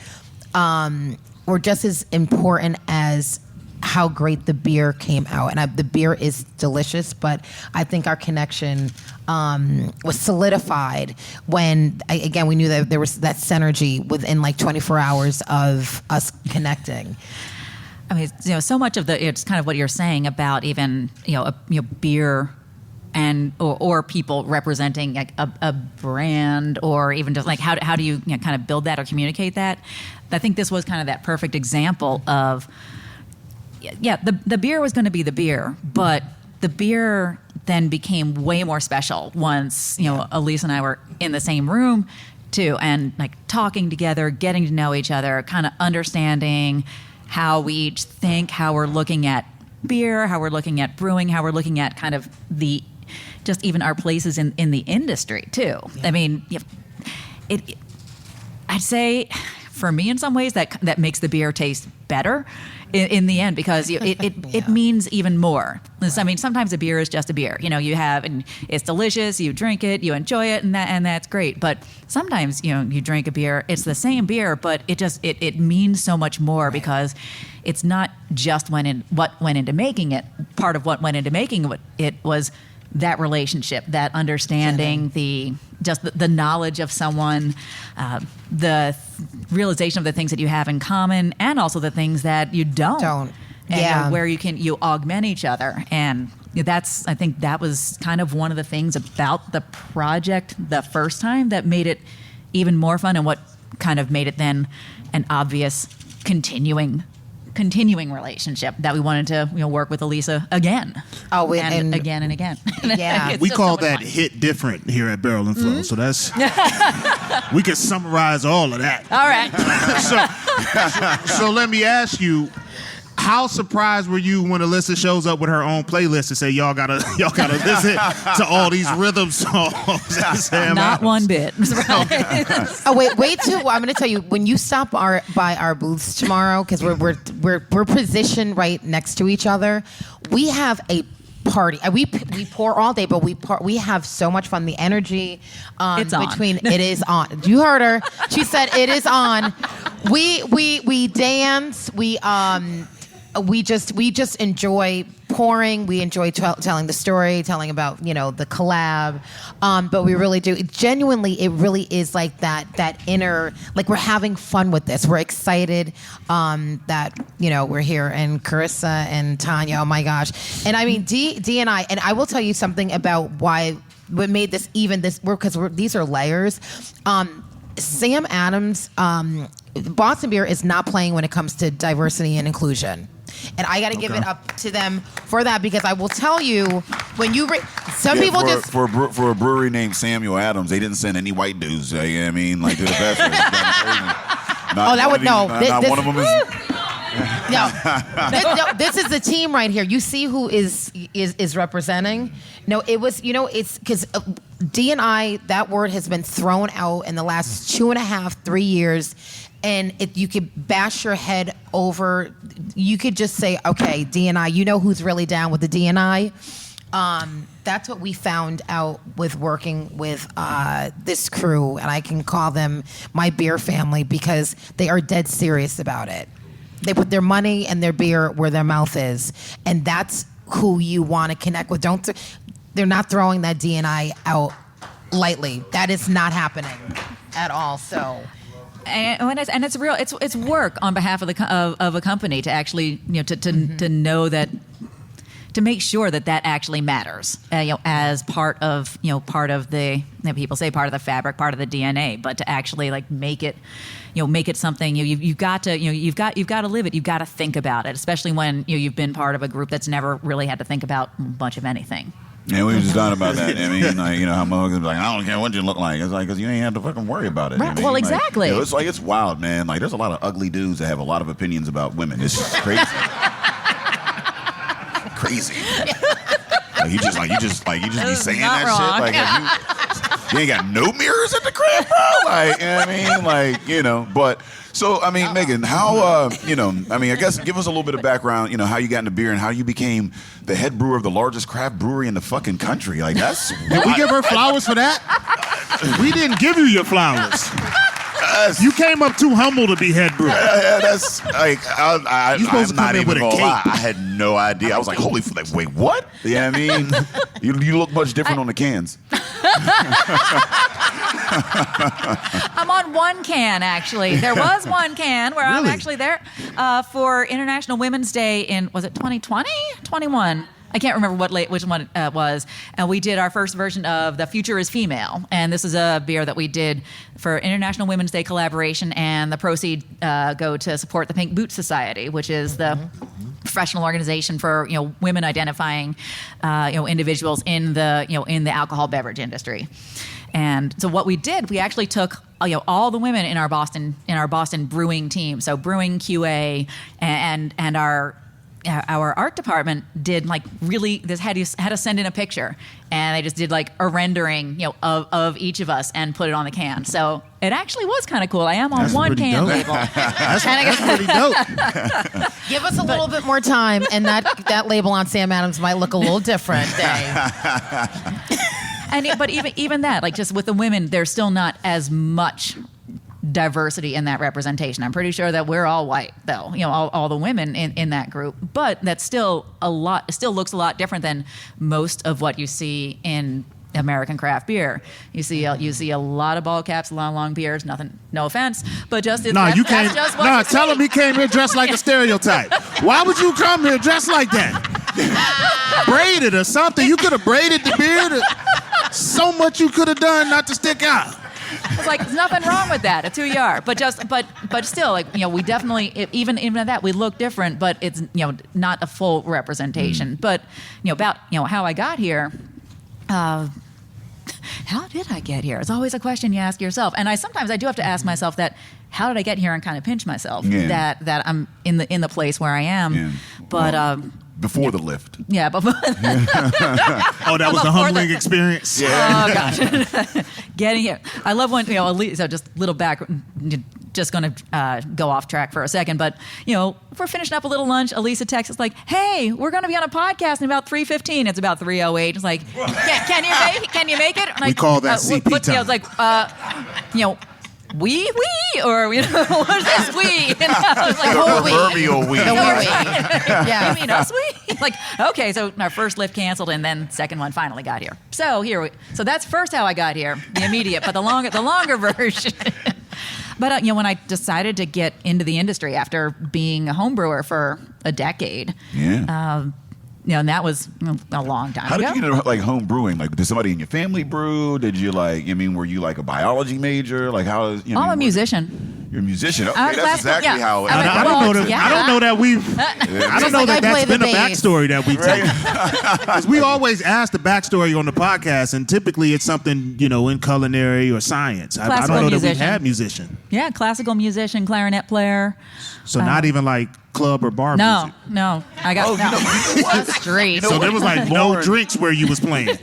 were just as important as how great the beer came out. And the beer is delicious, but I think our connection was solidified when, we knew that there was that synergy within 24 hours of us connecting. I mean, so much of it's kind of what you're saying about even, beer and or people representing a brand, or even just how do you kind of build that or communicate that. I think this was kind of that perfect example of, the beer was going to be the beer, but the beer then became way more special once, Alisa and I were in the same room too, and talking together, getting to know each other, kind of understanding how we each think, how we're looking at beer, how we're looking at brewing, how we're looking at kind of just even our places in the industry too. I mean, I'd say for me in some ways that makes the beer taste better in the end, because it means even more. I mean, sometimes a beer is just a beer. You have, and it's delicious. You drink it, you enjoy it, and that's great. But sometimes you drink a beer, it's the same beer, but it means so much more because it's not just what went into making it. Part of what went into making it was that relationship, that understanding, the knowledge of someone, the realization of the things that you have in common, and also the things that you don't. And where you augment each other. And I think that was kind of one of the things about the project the first time that made it even more fun, and what kind of made it then an obvious continuing relationship that we wanted to work with Alisa again. And again and again. Yeah. We call that hit different here at Barrel and Flow. So that's we can summarize all of that. All right. So let me ask you, how surprised were you when Alisa shows up with her own playlist and say, y'all gotta listen to all these rhythm songs? Not one bit. Oh wait till I'm going to tell you, when you stop by our booths tomorrow, because we're positioned right next to each other. We have a party. We pour all day, but we have so much fun. The energy it's on. It is on. You heard her. She said it is on. We dance. We just enjoy pouring. We enjoy telling the story, telling about the collab. But we really do. It really is like that inner, like we're having fun with this. We're excited that we're here, and Carissa and Tanya. Oh my gosh! And I mean D and I will tell you something about what made this work, because these are layers. Sam Adams, Boston Beer is not playing when it comes to diversity and inclusion. And I got to give it up to them for that, because I will tell you, when you people just for a brewery named Samuel Adams, they didn't send any white dudes. You know what I mean, like to the best. Not one of them is. This is the team right here. You see who is representing? No, it was, it's because D&I, that word has been thrown out in the last 2.5-3 years. And you could bash your head over. You could just say, okay, D&I, you know who's really down with the D&I? That's what we found out with working with this crew. And I can call them my beer family, because they are dead serious about it. They put their money and their beer where their mouth is. And that's who you want to connect with. They're not throwing that D&I out lightly. That is not happening at all. So... And it's real. It's work on behalf of a company to actually to know that, to make sure that actually matters as part of the, people say part of the fabric, part of the DNA, but to actually make it something you've got to live it. You've got to think about it, especially when you've been part of a group that's never really had to think about much of anything. Yeah, we were just talking about that. I mean, how motherfuckers like, I don't care what you look like. It's like, because you ain't have to fucking worry about it. Right. Well, exactly. It's wild, man. Like, there's a lot of ugly dudes that have a lot of opinions about women. It's just crazy. Crazy. Like, you just be saying that wrong. Shit. Like, you ain't got no mirrors at the crib, bro. Like, but. So, I mean, Megan, how, I guess give us a little bit of background, how you got into beer and how you became the head brewer of the largest craft brewery in the fucking country. Like, that's... Did we give her flowers for that? We didn't give you your flowers. You came up too humble to be head brewer. That's like, I'm not even gonna lie. I had no idea. I was like, holy, wait, what? Yeah, I mean, you look much different on the cans. I'm on one can, actually. There was one can where I'm actually there for International Women's Day in, was it 2020? 21. I can't remember which one it was. And we did our first version of The Future is Female. And this is a beer that we did for International Women's Day collaboration. And the proceeds go to support the Pink Boot Society, which is the professional organization for women identifying individuals in the alcohol beverage industry. And so what we did, we actually took all the women in our Boston brewing team, so brewing, QA, and our our art department did like really this had to send in a picture, and they just did like a rendering, of each of us and put it on the can. So it actually was kind of cool. I am on That's one pretty can dope. label. That's pretty dope. Give us a little bit more time, and that label on Sam Adams might look a little different. But even that, like just with the women, there's still not as much diversity in that representation. I'm pretty sure that we're all white, though. All the women in that group, but that's still a lot. It still looks a lot different than most of what you see in American craft beer. You see a lot of ball caps, long beards. Nothing, no offense, but just No, you can't. Just what No, you tell see. him he came here dressed like a stereotype. Why would you come here dressed like that? Braided or something. You could have braided the beard. So much you could have done not to stick out. It's like there's nothing wrong with that. It's who you are. But still, like we definitely even at that we look different, but it's not a full representation. But about how I got here. How did I get here? It's always a question you ask yourself, and I sometimes do have to ask myself that. How did I get here? And kind of pinch myself that I'm in the place where I am. Yeah. But before the lift. Yeah, but Oh, that was a humbling experience. Yeah. Oh gosh, getting here. I love when Alisa. Just little back. Just going to go off track for a second, but we're finishing up a little lunch. Elisa texts us like, "Hey, we're going to be on a podcast in about 3:15." It's about 3:08. It's like, "Can you make it?" And We call that CP time. I was like, we or what is this we? And I was like, The proverbial we. Yeah. You mean us we? Like, okay, so our first lift canceled, and then second one finally got here. So so that's first how I got here, the immediate, but the longer version. But when I decided to get into the industry after being a home brewer for a decade, and that was a long time How ago. did you get into like home brewing? Like, did somebody in your family brew? Did you were you like a biology major? Like, how is I'm a musician. You're a musician. Okay, I'm that's classical, exactly how. I I don't know that. Yeah. I don't know that we've. I don't know like that I play that's been the a bass. backstory that we take. 'Cause we always ask the backstory on the podcast, and typically it's something in culinary or science. I don't Classical know that musician. we've had musician. Yeah, classical musician, clarinet player. So not even like club or bar music. No, I got straight. So there was like no Lauren- drinks where you was playing.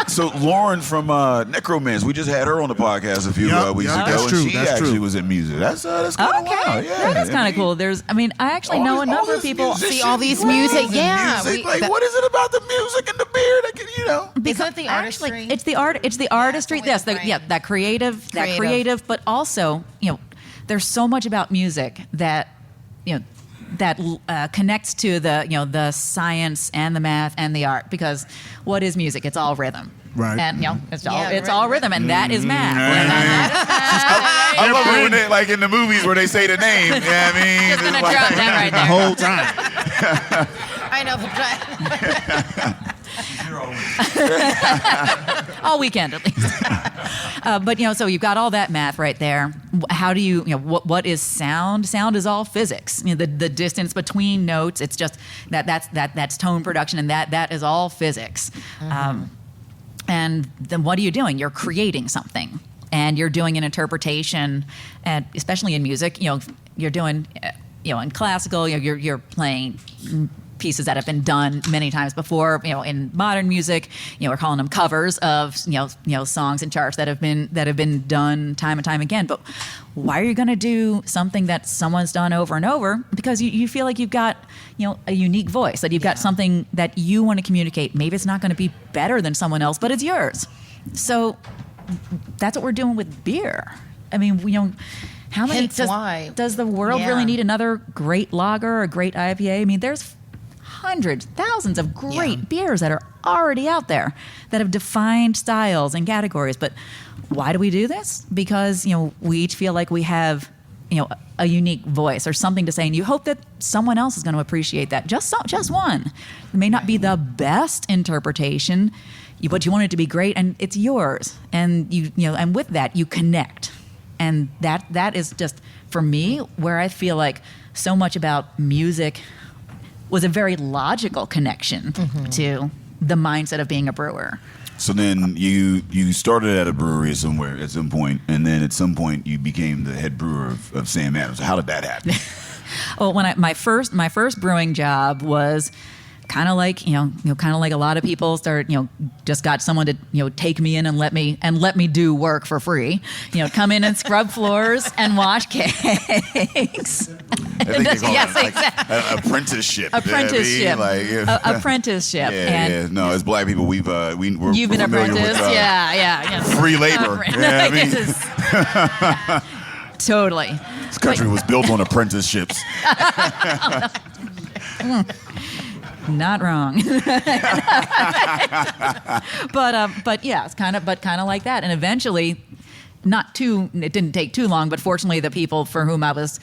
So Lauren from Necromance, we just had her on the podcast a few weeks ago, that's true, and she that's actually true. was in music. That's kind of wild. Yeah, That is kind of cool. I actually know a number of people. See all these music. Yeah. What is it about the music and the beer that can, Isn't it the artistry? Actually, it's the art. It's the artistry. That's the way Yes, to frame that creative, but also there's so much about music that that connects to the science and the math and the art, because what is music? It's all rhythm. Right. And it's Yeah, all rhythm, and that is math. I love it when they, like in the movies where they say the name. Yeah, I mean, Just gonna it's like- drop that right The there. whole time. I know. All weekend at least. But so you've got all that math right there. How do you what is sound? Sound is all physics. The distance between notes. It's just that's tone production, and that is all physics. And then what are you doing? You're creating something, and you're doing an interpretation, and especially in music, you're doing in classical, you're playing pieces that have been done many times before. In modern music, we're calling them covers of songs and charts that have been done time and time again. But why are you going to do something that someone's done over and over? Because you feel like you've got a unique voice, that you've got something that you want to communicate. Maybe it's not going to be better than someone else, but it's yours. So that's what we're doing with beer. I mean, how many does the world really need another great lager or a great IPA? I mean, there's hundreds, thousands of great beers that are already out there that have defined styles and categories. But why do we do this? Because we each feel like we have a unique voice or something to say, and you hope that someone else is going to appreciate that. Just one. It may not be the best interpretation, but you want it to be great, and it's yours. And and with that you connect, and that is just, for me, where I feel like so much about music was a very logical connection to the mindset of being a brewer. So then you started at a brewery at some point, and then at some point you became the head brewer of Sam Adams. How did that happen? Well, my first brewing job was kind of like kind of like a lot of people started, just got someone to take me in and let me do work for free. Come in and scrub floors and wash cakes. I think they call Yes, it like exactly. an apprenticeship. Apprenticeship. Yeah, Apprenticeship. And No, as black people, we're you've been familiar apprentice. with, Yeah. free labor. Totally. This country was built on apprenticeships. Not wrong. but yeah, it's kind of like that. And eventually, it didn't take too long, but fortunately the people for whom I was,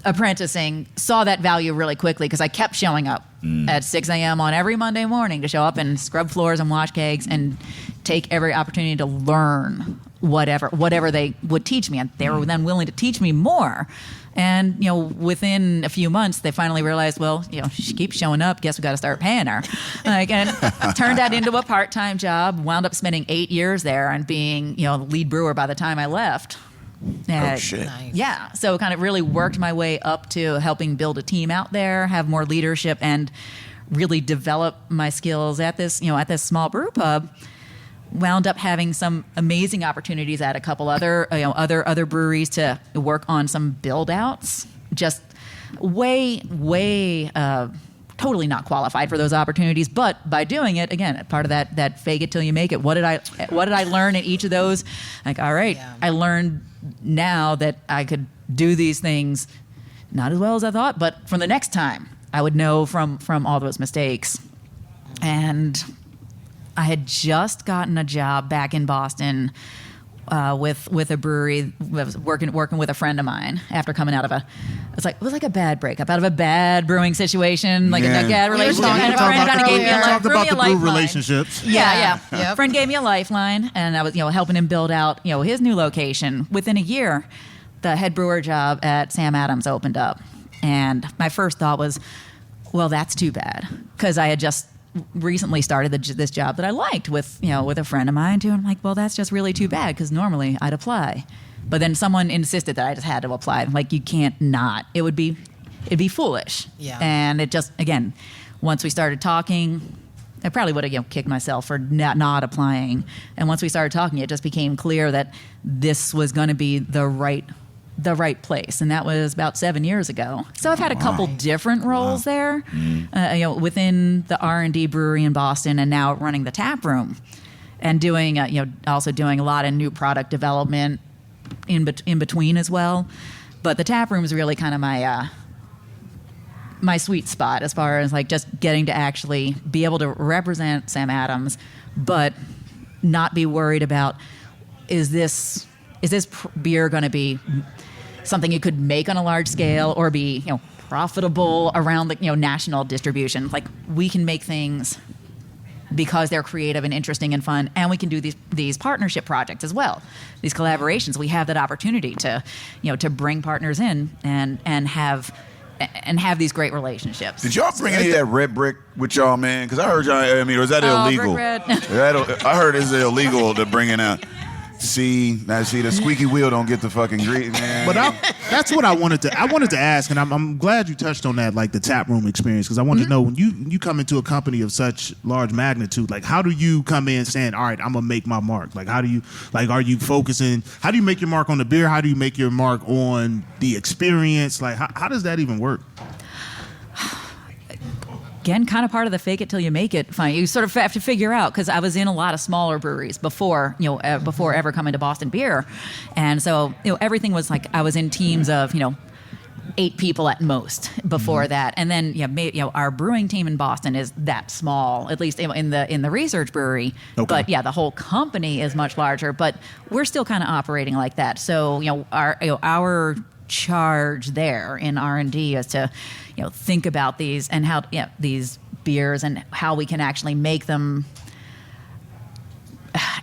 apprenticing saw that value really quickly because I kept showing up at 6 a.m. on every Monday morning to show up and scrub floors and wash cakes and take every opportunity to learn whatever they would teach me. And they were then willing to teach me more. And, within a few months, they finally realized, well, she keeps showing up. Guess we got to start paying her. And turned that into a part-time job. Wound up spending 8 years there and being, lead brewer by the time I left. Oh, shit. Nice. Yeah. So kind of really worked my way up to helping build a team out there, have more leadership, and really develop my skills at this small brew pub. Wound up having some amazing opportunities at a couple other breweries to work on some build outs. Just way totally not qualified for those opportunities, but by doing it, again, part of that fake it till you make it. What did I learn in each of those? Like, all right, Yeah. I learned now that I could do these things not as well as I thought, but from the next time I would know from all those mistakes. And I had just gotten a job back in Boston with a brewery. I was working with a friend of mine after coming out of it was like a bad breakup, out of a bad brewing situation, like a bad relationship. talking And a about friend kind of gave me a talked about the brew lifeline. relationships. Yeah. Yep. Friend gave me a lifeline, and I was helping him build out his new location. Within a year, the head brewer job at Sam Adams opened up, and my first thought was, well, that's too bad, because I had just recently started this job that I liked with a friend of mine too. And I'm like, well, that's just really too bad, because normally I'd apply, but then someone insisted that I just had to apply. I'm like, you can't not. It'd be foolish. Yeah. And it just, again, once we started talking, I probably would have kicked myself for not applying. And once we started talking, it just became clear that this was going to be the right place, and that was about 7 years ago. So I've had a couple different roles there, within the R&D brewery in Boston, and now running the tap room, and doing also doing a lot of new product development in between as well. But the tap room is really kind of my sweet spot as far as like just getting to actually be able to represent Sam Adams, but not be worried about is this beer going to be something you could make on a large scale or be profitable around the national distribution. Like, we can make things because they're creative and interesting and fun, and we can do these partnership projects as well, these collaborations. We have that opportunity to bring partners in and have these great relationships. Did y'all bring any of that red brick with y'all, man? Because I heard y'all. I mean, or is that illegal? Brick red. I heard it's illegal to bring it out. See, the squeaky wheel don't get the fucking grease, man. But that's what I wanted to ask, and I'm glad you touched on that, like the tap room experience, because I wanted to know, when you come into a company of such large magnitude, like, how do you come in saying, all right, I'm gonna make my mark? Like, how do you, like, are you focusing? How do you make your mark on the beer? How do you make your mark on the experience? Like, how does that even work? Again, kind of part of the fake it till you make it. Fine, you sort of have to figure out, because I was in a lot of smaller breweries before ever coming to Boston Beer, and so everything was like I was in teams of 8 people at most before that, and then our brewing team in Boston is that small, at least in the research brewery. Okay. But the whole company is much larger, but we're still kind of operating like that. So our charge there in R&D is to think about these and how these beers and how we can actually make them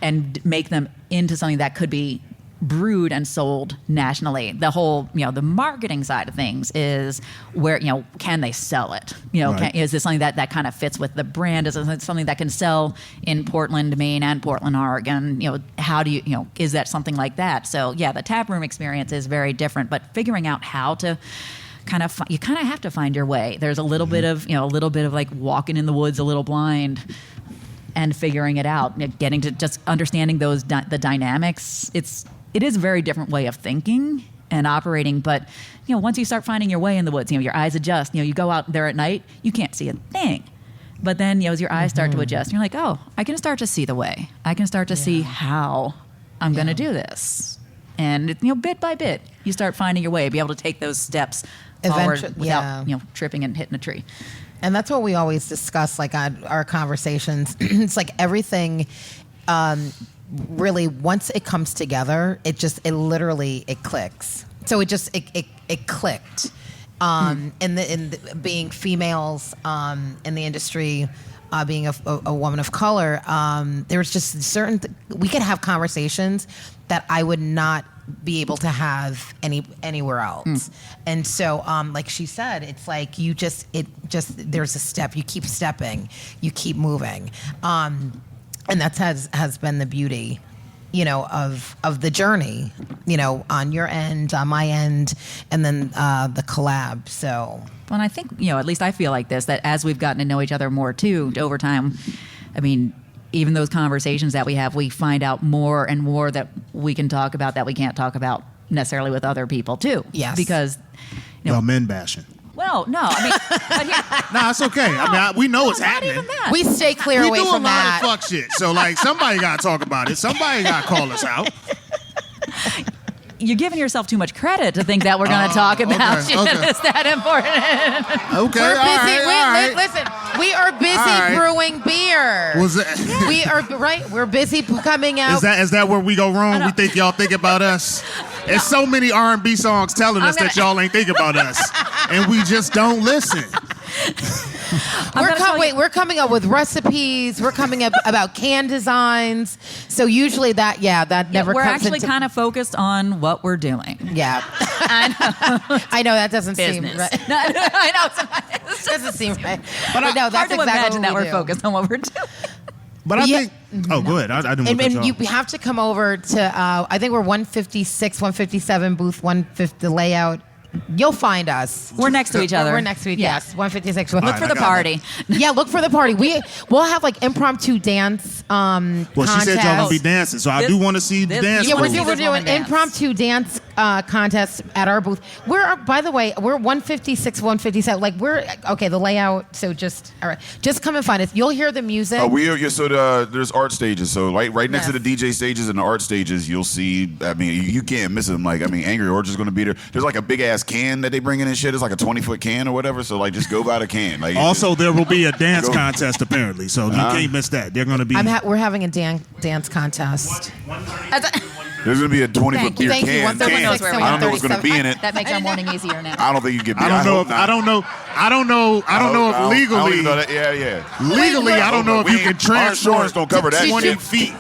into something that could be brewed and sold nationally. The whole, the marketing side of things is where, can they sell it? Right. Is this something that kind of fits with the brand? Is it something that can sell in Portland, Maine and Portland, Oregon? How do you, is that something like that? So yeah, the tap room experience is very different, but figuring out how to you kind of have to find your way. There's a little bit of, like walking in the woods a little blind and figuring it out, getting to just understanding the dynamics. It is a very different way of thinking and operating, but once you start finding your way in the woods, your eyes adjust. You go out there at night, you can't see a thing, but then as your eyes start to adjust, you're like, oh, I can start to see the way. I can start to see how I'm going to do this, and bit by bit, you start finding your way, be able to take those steps forward without tripping and hitting a tree. And that's what we always discuss, like on our conversations. It's like everything. Really, once it comes together, it clicks. So it clicked. In being females in the industry, being a woman of color, there's just we could have conversations that I would not be able to have anywhere else. And so, like she said, it's like there's a step. You keep stepping, you keep moving. And that has been the beauty, of the journey, on your end, on my end, and then the collab. So, well, and I think, at least I feel like this, that as we've gotten to know each other more too over time, I mean, even those conversations that we have, we find out more and more that we can talk about that we can't talk about necessarily with other people too. Yes. Because, men bashing. Well, no, I mean, but here, No, it's okay. I mean, we know it's not happening. even that. we stay clear We away do a from lot that. of fuck shit. So, like, somebody got to talk about it. Somebody got to call us out. You're giving yourself too much credit to think that we're going to talk about okay, shit okay. that's that important. Okay, We're all busy. right. Listen, we are busy right. brewing beer. Was that, We are right. We're busy coming out. is that where we go wrong? We think y'all think about us? There's so many R&B songs telling us that y'all ain't think about us, and we just don't listen. We're coming up with recipes. We're coming up about can designs. So usually that never We're comes actually into kind of focused on what we're doing. Yeah. I know that doesn't seem Business. right. No, I know. It's Doesn't seem right. but no, hard that's to exactly imagine what that we we're do. focused on what we're doing. But I Yeah. think. Oh, go ahead. I didn't want to cut And you you off. have to come over to, I think we're 156, 157, booth 150, the layout. You'll find us. We're next to each other. We're next to each other. Yeah. Yes, 156. Look for the party. Yeah, look for the party. We'll have like impromptu dance Well, she said y'all gonna be dancing, so I This- do want to see the this- dance. you Yeah, wanna moves. we're see doing this woman impromptu dance contest at our booth. By the way, we're 156, 157. Like the layout. So just come and find us. You'll hear the music. There's art stages. So right next to the DJ stages and the art stages, you'll see. I mean, you can't miss them. Like, I mean, Angry Orchard's going to be there. There's like a big ass can that they bring in and shit. It's like a 20-foot can or whatever. So like, just go buy the can. Like, Also, there will be a dance contest apparently, so you can't miss that. They're going to be. we're having a dance contest. there's going to be a 20-foot beer Thank you. can. 136 and I don't know what's going to be in it. That makes our morning easier now. I don't think you get beer. I don't know. hope not. I don't know if I don't legally. even know that. Yeah. Legally, I don't know if you can Our insurance transport don't cover that 20 shit. feet.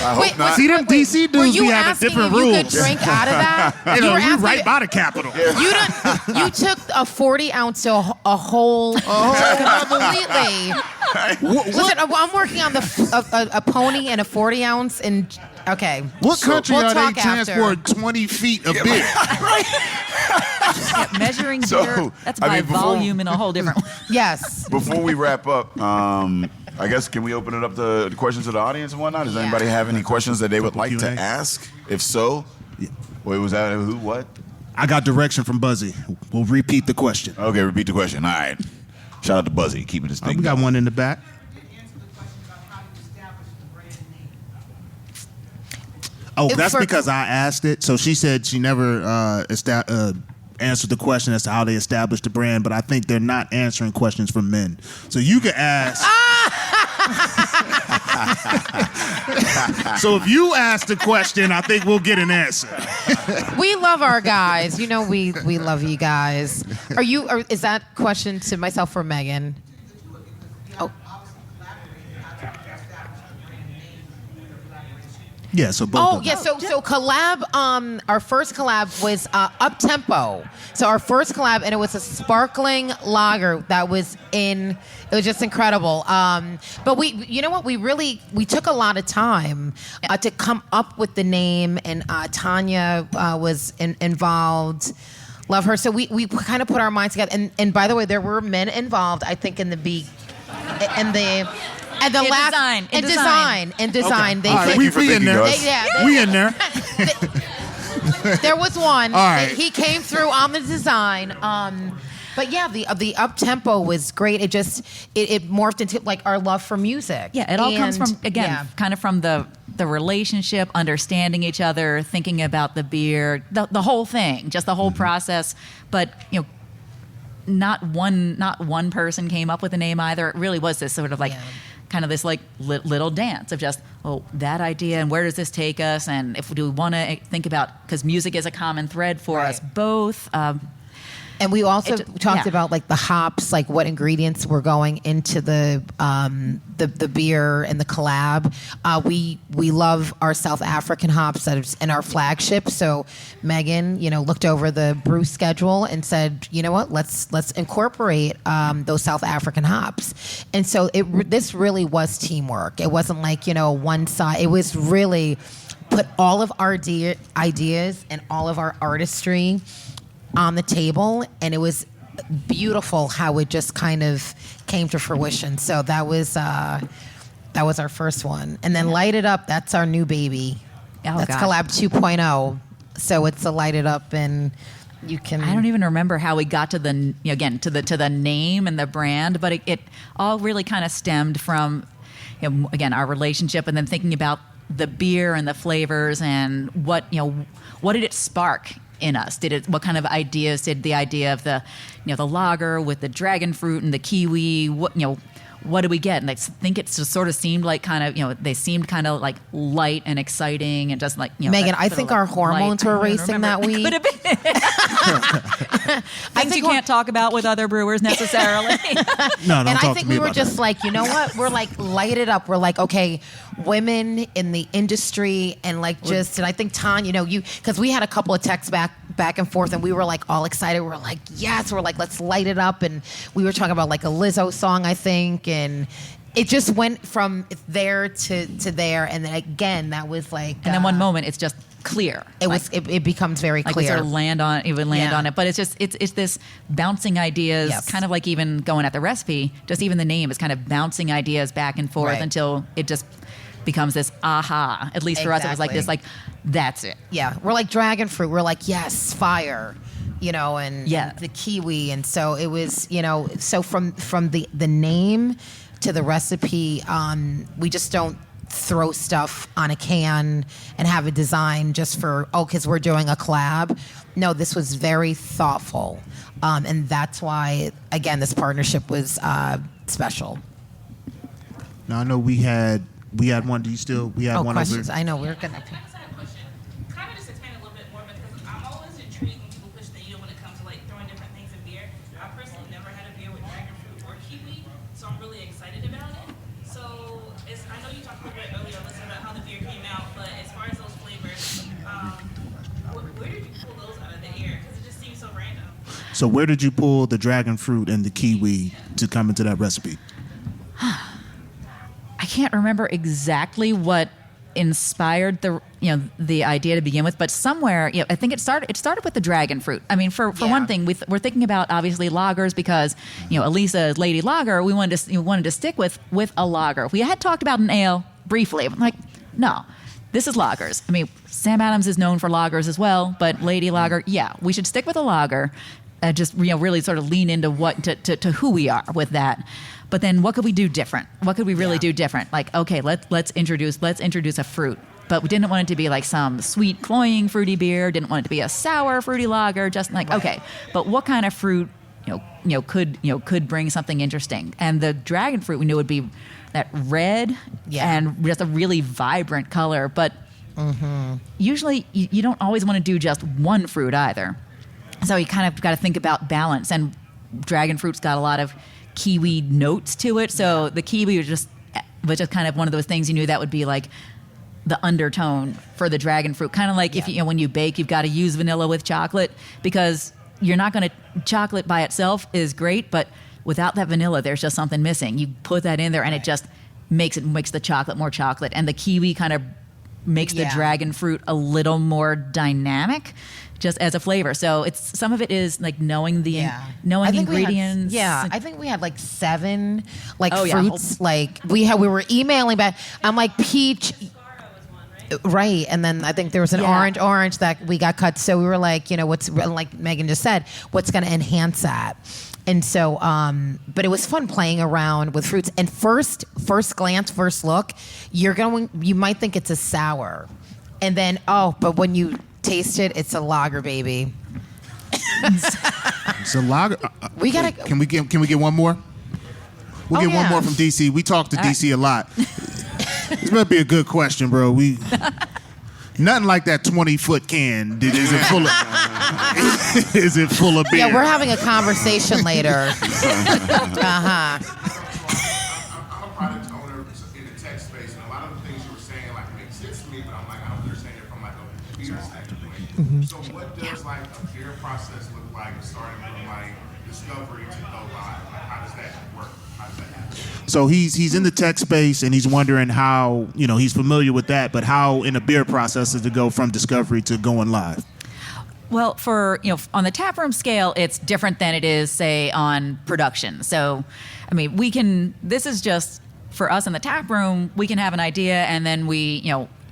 I hope not. See, them DC Were dudes you be having asking different if you rules. could drink out of that? You know, were you asking- right by the Capitol. You took a 40 ounce to a whole completely. Listen, I'm working on a pony and a 40 ounce and okay. What country we'll are they talk after. transporting 20 feet of beer? Yeah, measuring So, beer, that's I by mean, before- volume in a whole different way. Yes. Before we wrap up, I guess can we open it up to questions to the audience and whatnot? Does anybody have any questions that they would like to Q&A? ask? If so, wait, was that who? What? I got direction from Buzzy. We'll repeat the question. Okay, repeat the question. All right. Shout out to Buzzy, keeping this thing. We got going. one in the back. Oh, that's because I asked it. So she said she never answered the question as to how they established the brand, but I think they're not answering questions from men. So you could ask. So if you ask the question, I think we'll get an answer. We love our guys. You know we love you guys. Is that question to myself or Megan? Oh. Yeah, so both. Oh of yeah, them. so collab. Our first collab was Up Tempo. So our first collab, and it was a sparkling lager that was in. It was just incredible. But you know what? We took a lot of time to come up with the name, and Tanya was involved. Love her. So we kind of put our minds together. And by the way, there were men involved. I think in the last design. Okay. They All right, said, we in there. We in there. there was one. All right. He came through on the design. But yeah, the up tempo was great. It just it morphed into like our love for music. Yeah, it all comes from kind of from the relationship, understanding each other, thinking about the beer, the whole thing, just the whole process. But not one person came up with a name either. It really was this sort of like. Yeah. Kind of this like little dance of just that idea and where does this take us, and if do we want to think about, because music is a common thread for us both. And we also talked about like the hops, like what ingredients were going into the beer and the collab. We love our South African hops that is in our flagship. So Megan, looked over the brew schedule and said, you know what, let's incorporate those South African hops. And so this really was teamwork. It wasn't like one side. It was really put all of our ideas and all of our artistry on the table, and it was beautiful how it just kind of came to fruition. So that was our first one, and then Light It Up. That's our new baby. That's collab 2.0. So it's a Light It Up, and you can. I don't even remember how we got to the the name and the brand, but it all really kind of stemmed from again our relationship, and then thinking about the beer and the flavors and what did it spark in us? What kind of ideas did the idea of the lager with the dragon fruit and the kiwi? What do we get? And I think it just sort of seemed like they seemed kind of like light and exciting and just like Megan, I think our hormones were racing that week. Could have been. Things you can't talk about with other brewers necessarily. No, and I think we were just like, you know what? We're like, light it up. We're like, okay, women in the industry, and like just, and I think Tanya, because we had a couple of texts back and forth, and we were like all excited. We're like, yes. We're like, let's light it up, and we were talking about like a Lizzo song, I think, and it just went from there to there, and then again, that was like, and then one moment it's just clear. It becomes very clear. Like we sort of land on it, but it's just it's this bouncing ideas, kind of like even going at the recipe. Just even the name is kind of bouncing ideas back and forth until it just becomes this aha. At least for us, it was like this, like that's it. Yeah, we're like dragon fruit. We're like yes, fire. And the kiwi, and so it was, so from the name to the recipe, we just don't throw stuff on a can and have a design just for because we're doing a collab. No, this was very thoughtful, and that's why again this partnership was special. Now I know we had one. Do you still? We had one questions. over. I know we're gonna. So where did you pull the dragon fruit and the kiwi to come into that recipe? I can't remember exactly what inspired the idea to begin with, but somewhere I think it started with the dragon fruit. I mean, for one thing, we're thinking about obviously lagers because Alisa is Lady Lager. We wanted to stick with a lager. We had talked about an ale briefly. I'm like, no. This is lagers. I mean, Sam Adams is known for lagers as well, but Lady Lager, we should stick with a lager. Just really sort of lean into to who we are with that. But then what could we do different? What could we really do different? Like, okay, let's introduce a fruit. But we didn't want it to be like some sweet, cloying, fruity beer. Didn't want it to be a sour, fruity lager. Just like, okay, but what kind of fruit could bring something interesting? And the dragon fruit we knew would be that red and just a really vibrant color. But usually you don't always want to do just one fruit either. So you kind of got to think about balance. And dragon fruit's got a lot of kiwi notes to it. So the kiwi was just kind of one of those things you knew that would be like the undertone for the dragon fruit. Kind of like if when you bake, you've got to use vanilla with chocolate, because you're not going to, chocolate by itself is great, but without that vanilla, there's just something missing. You put that in there and it just makes the chocolate more chocolate. And the kiwi kind of makes the dragon fruit a little more dynamic just as a flavor. So some of it is like knowing the ingredients. I think we had like 7 fruits. Like we were emailing back. I'm like peach. Right, and then I think there was an orange that we got cut. So we were like, what's, like Megan just said, what's going to enhance that? And so, but it was fun playing around with fruits. And first glance, first look, you might think it's a sour, and then but when you taste it, it's a lager, baby. It's a lager. We gotta. Can we get one more? We'll get one more from DC. We talk to DC a lot. This might be a good question, bro. Nothing like that 20-foot can. Is it full of? Is it full of beer? Yeah, we're having a conversation later. I'm a product owner in the tech space, and a lot of the things you were saying like make sense to me, but I'm like, I don't understand it from like a beer standpoint. So what does like a beer process look like, starting from like discovery to go live? Like, how does that work? How does that happen? So he's in the tech space and he's wondering how, he's familiar with that, but how in a beer process does it go from discovery to going live? Well, for on the taproom scale, it's different than it is, say, on production. So, I mean, this is just for us in the taproom. We can have an idea, and then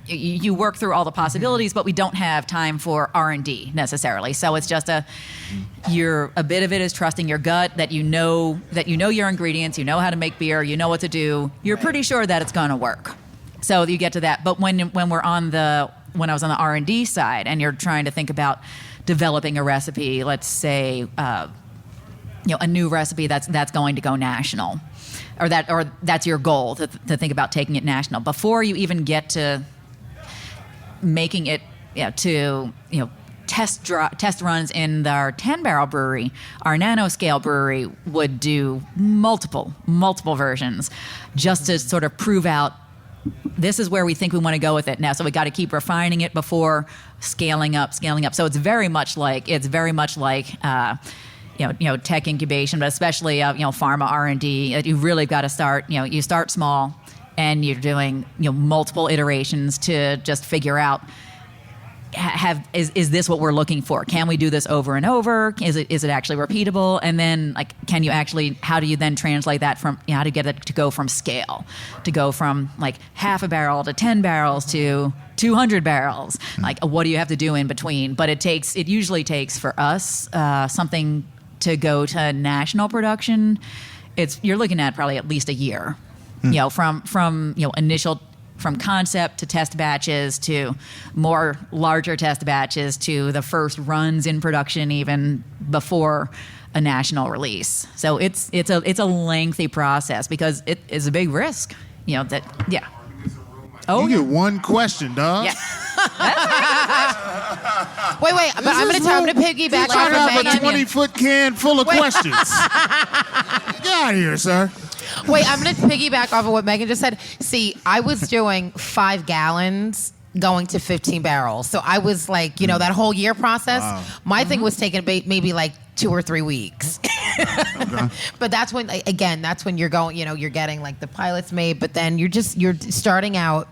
you work through all the possibilities, but we don't have time for R&D necessarily. So it's just a bit of it is trusting your gut that you know your ingredients, you know how to make beer, you know what to do. You're pretty sure that it's going to work. So you get to that. But when I was on the R&D side, and you're trying to think about developing a recipe, let's say a new recipe that's going to go national, or that's your goal to think about taking it national. Before you even get to making it test runs in our 10-barrel brewery, our nanoscale brewery would do multiple versions just to sort of prove out this is where we think we want to go with it now. So we got to keep refining it before scaling up. So it's very much like tech incubation, but especially pharma R&D. You really got to start. You start small, and you're doing multiple iterations to just figure out is this what we're looking for? Can we do this over and over? Is it actually repeatable? And then how do you then translate that from how to get it to go from scale, to go from like half a barrel to 10 barrels to 200 barrels? Like, what do you have to do in between? But it usually takes for us something to go to national production. You're looking at probably at least a year. From initial, from concept to test batches to more larger test batches to the first runs in production even before a national release. So it's a lengthy process because it is a big risk. Oh, you get one question, dog. Yeah. Wait, but I'm going to piggyback I off have of a Megan. 20-foot can full of questions. Get out of here, sir. Wait, I'm going to piggyback off of what Megan just said. See, I was doing 5 gallons going to 15 barrels. So I was like, that whole year process. Wow. My thing was taking maybe like 2 or 3 weeks. Okay. But that's when you're going, you're getting like the pilots made, but then you're starting out.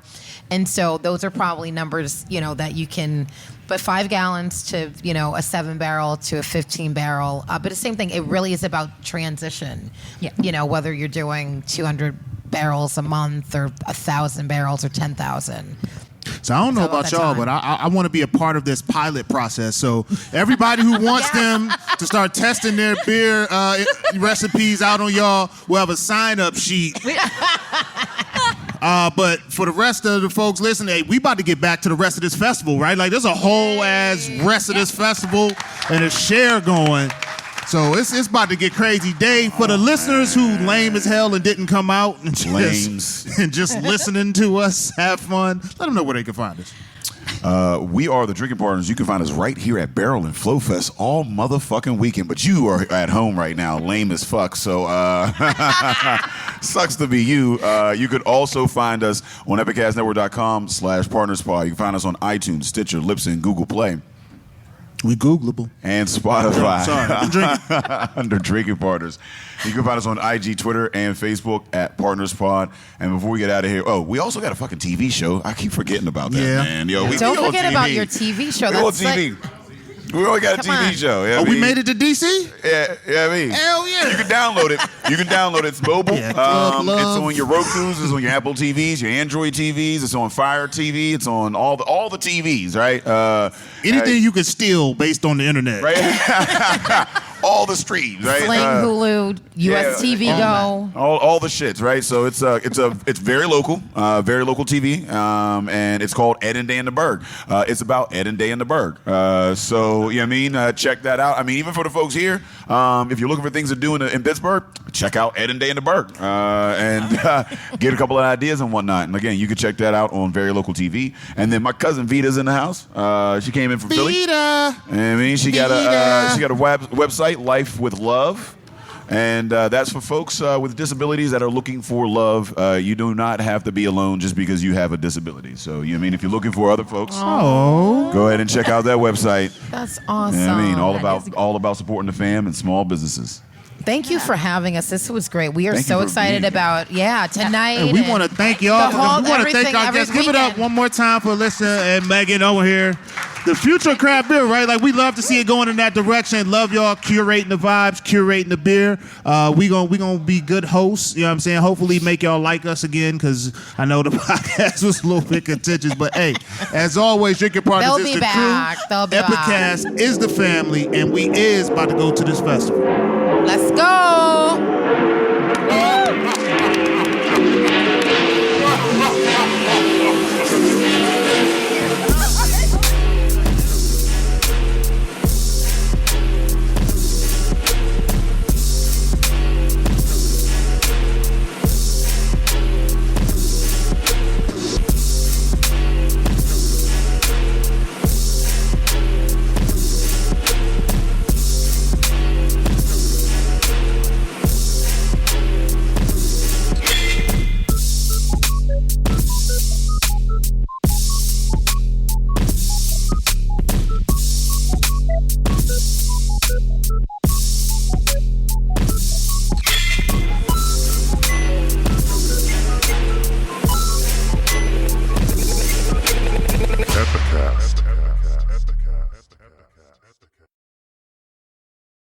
And so those are probably numbers, that you can, but 5 gallons to, a 7 barrel to a 15 barrel. But the same thing, it really is about transition. Yeah. Whether you're doing 200 barrels a month or 1,000 barrels or 10,000. So I don't know about y'all, but I want to be a part of this pilot process. So everybody who wants them to start testing their beer recipes out on y'all will have a sign-up sheet. But for the rest of the folks listening, we about to get back to the rest of this festival, right? Like, there's a whole ass rest of this festival and a share going. So it's about to get crazy. Dave, for the listeners who lame as hell and didn't come out and just listening to us have fun, let them know where they can find us. We are the Drinking Partners. You can find us right here at Barrel and Flow Fest all motherfucking weekend. But you are at home right now, lame as fuck. So sucks to be you. You could also find us on epicastnetwork.com/partnerspod. You can find us on iTunes, Stitcher, Libsyn, Google Play. We Googleable. And Spotify. Sorry, I'm drinking. Under Drinking Partners. You can find us on IG, Twitter, and Facebook at PartnersPod. And before we get out of here, we also got a fucking TV show. I keep forgetting about that, man. Yo, we Don't on forget TV. about your TV show. We on That's TV. We already got a Come TV on. show. Yeah, We made it to DC? Yeah, I mean. Hell yeah. You can download it. It's mobile. Yeah, Club Love. It's on your Roku's. It's on your Apple TVs, your Android TVs. It's on Fire TV. It's on all the TVs, right? Anything you could steal based on the internet. Right? All the streams, right? Sling, Hulu, US TV Go. All the shits, right? So it's very local TV, and it's called Ed and Day in the Berg. It's about Ed and Day in the Berg. So you know what I mean, check that out. I mean, even for the folks here, if you're looking for things to do in Pittsburgh, check out Ed and Day in the Berg, and get a couple of ideas and whatnot. And again, you can check that out on Very Local TV. And then my cousin Vita's in the house. She came in from Philly. Vita. I mean, she got a website, Life with Love, and that's for folks with disabilities that are looking for love. You do not have to be alone just because you have a disability. So, you know what I mean, if you're looking for other folks, go ahead and check out that website. That's awesome. You know what I mean, all about supporting the fam and small businesses. Thank you for having us. This was great. We are Thank you so for excited being here. about tonight. And we want to thank y'all. the whole- We want to thank everything, our guests. every Give it up weekend. one more time for Alyssa and Megan over here. The future of craft beer, right? Like, we love to see it going in that direction. Love y'all curating the vibes, curating the beer. We gonna be good hosts. You know what I'm saying? Hopefully make y'all like us again, because I know the podcast was a little bit contentious. But hey, as always, Drinking Partners They'll is be the back. crew. They'll be back. Epicast is the family, and we is about to go to this festival. Let's go.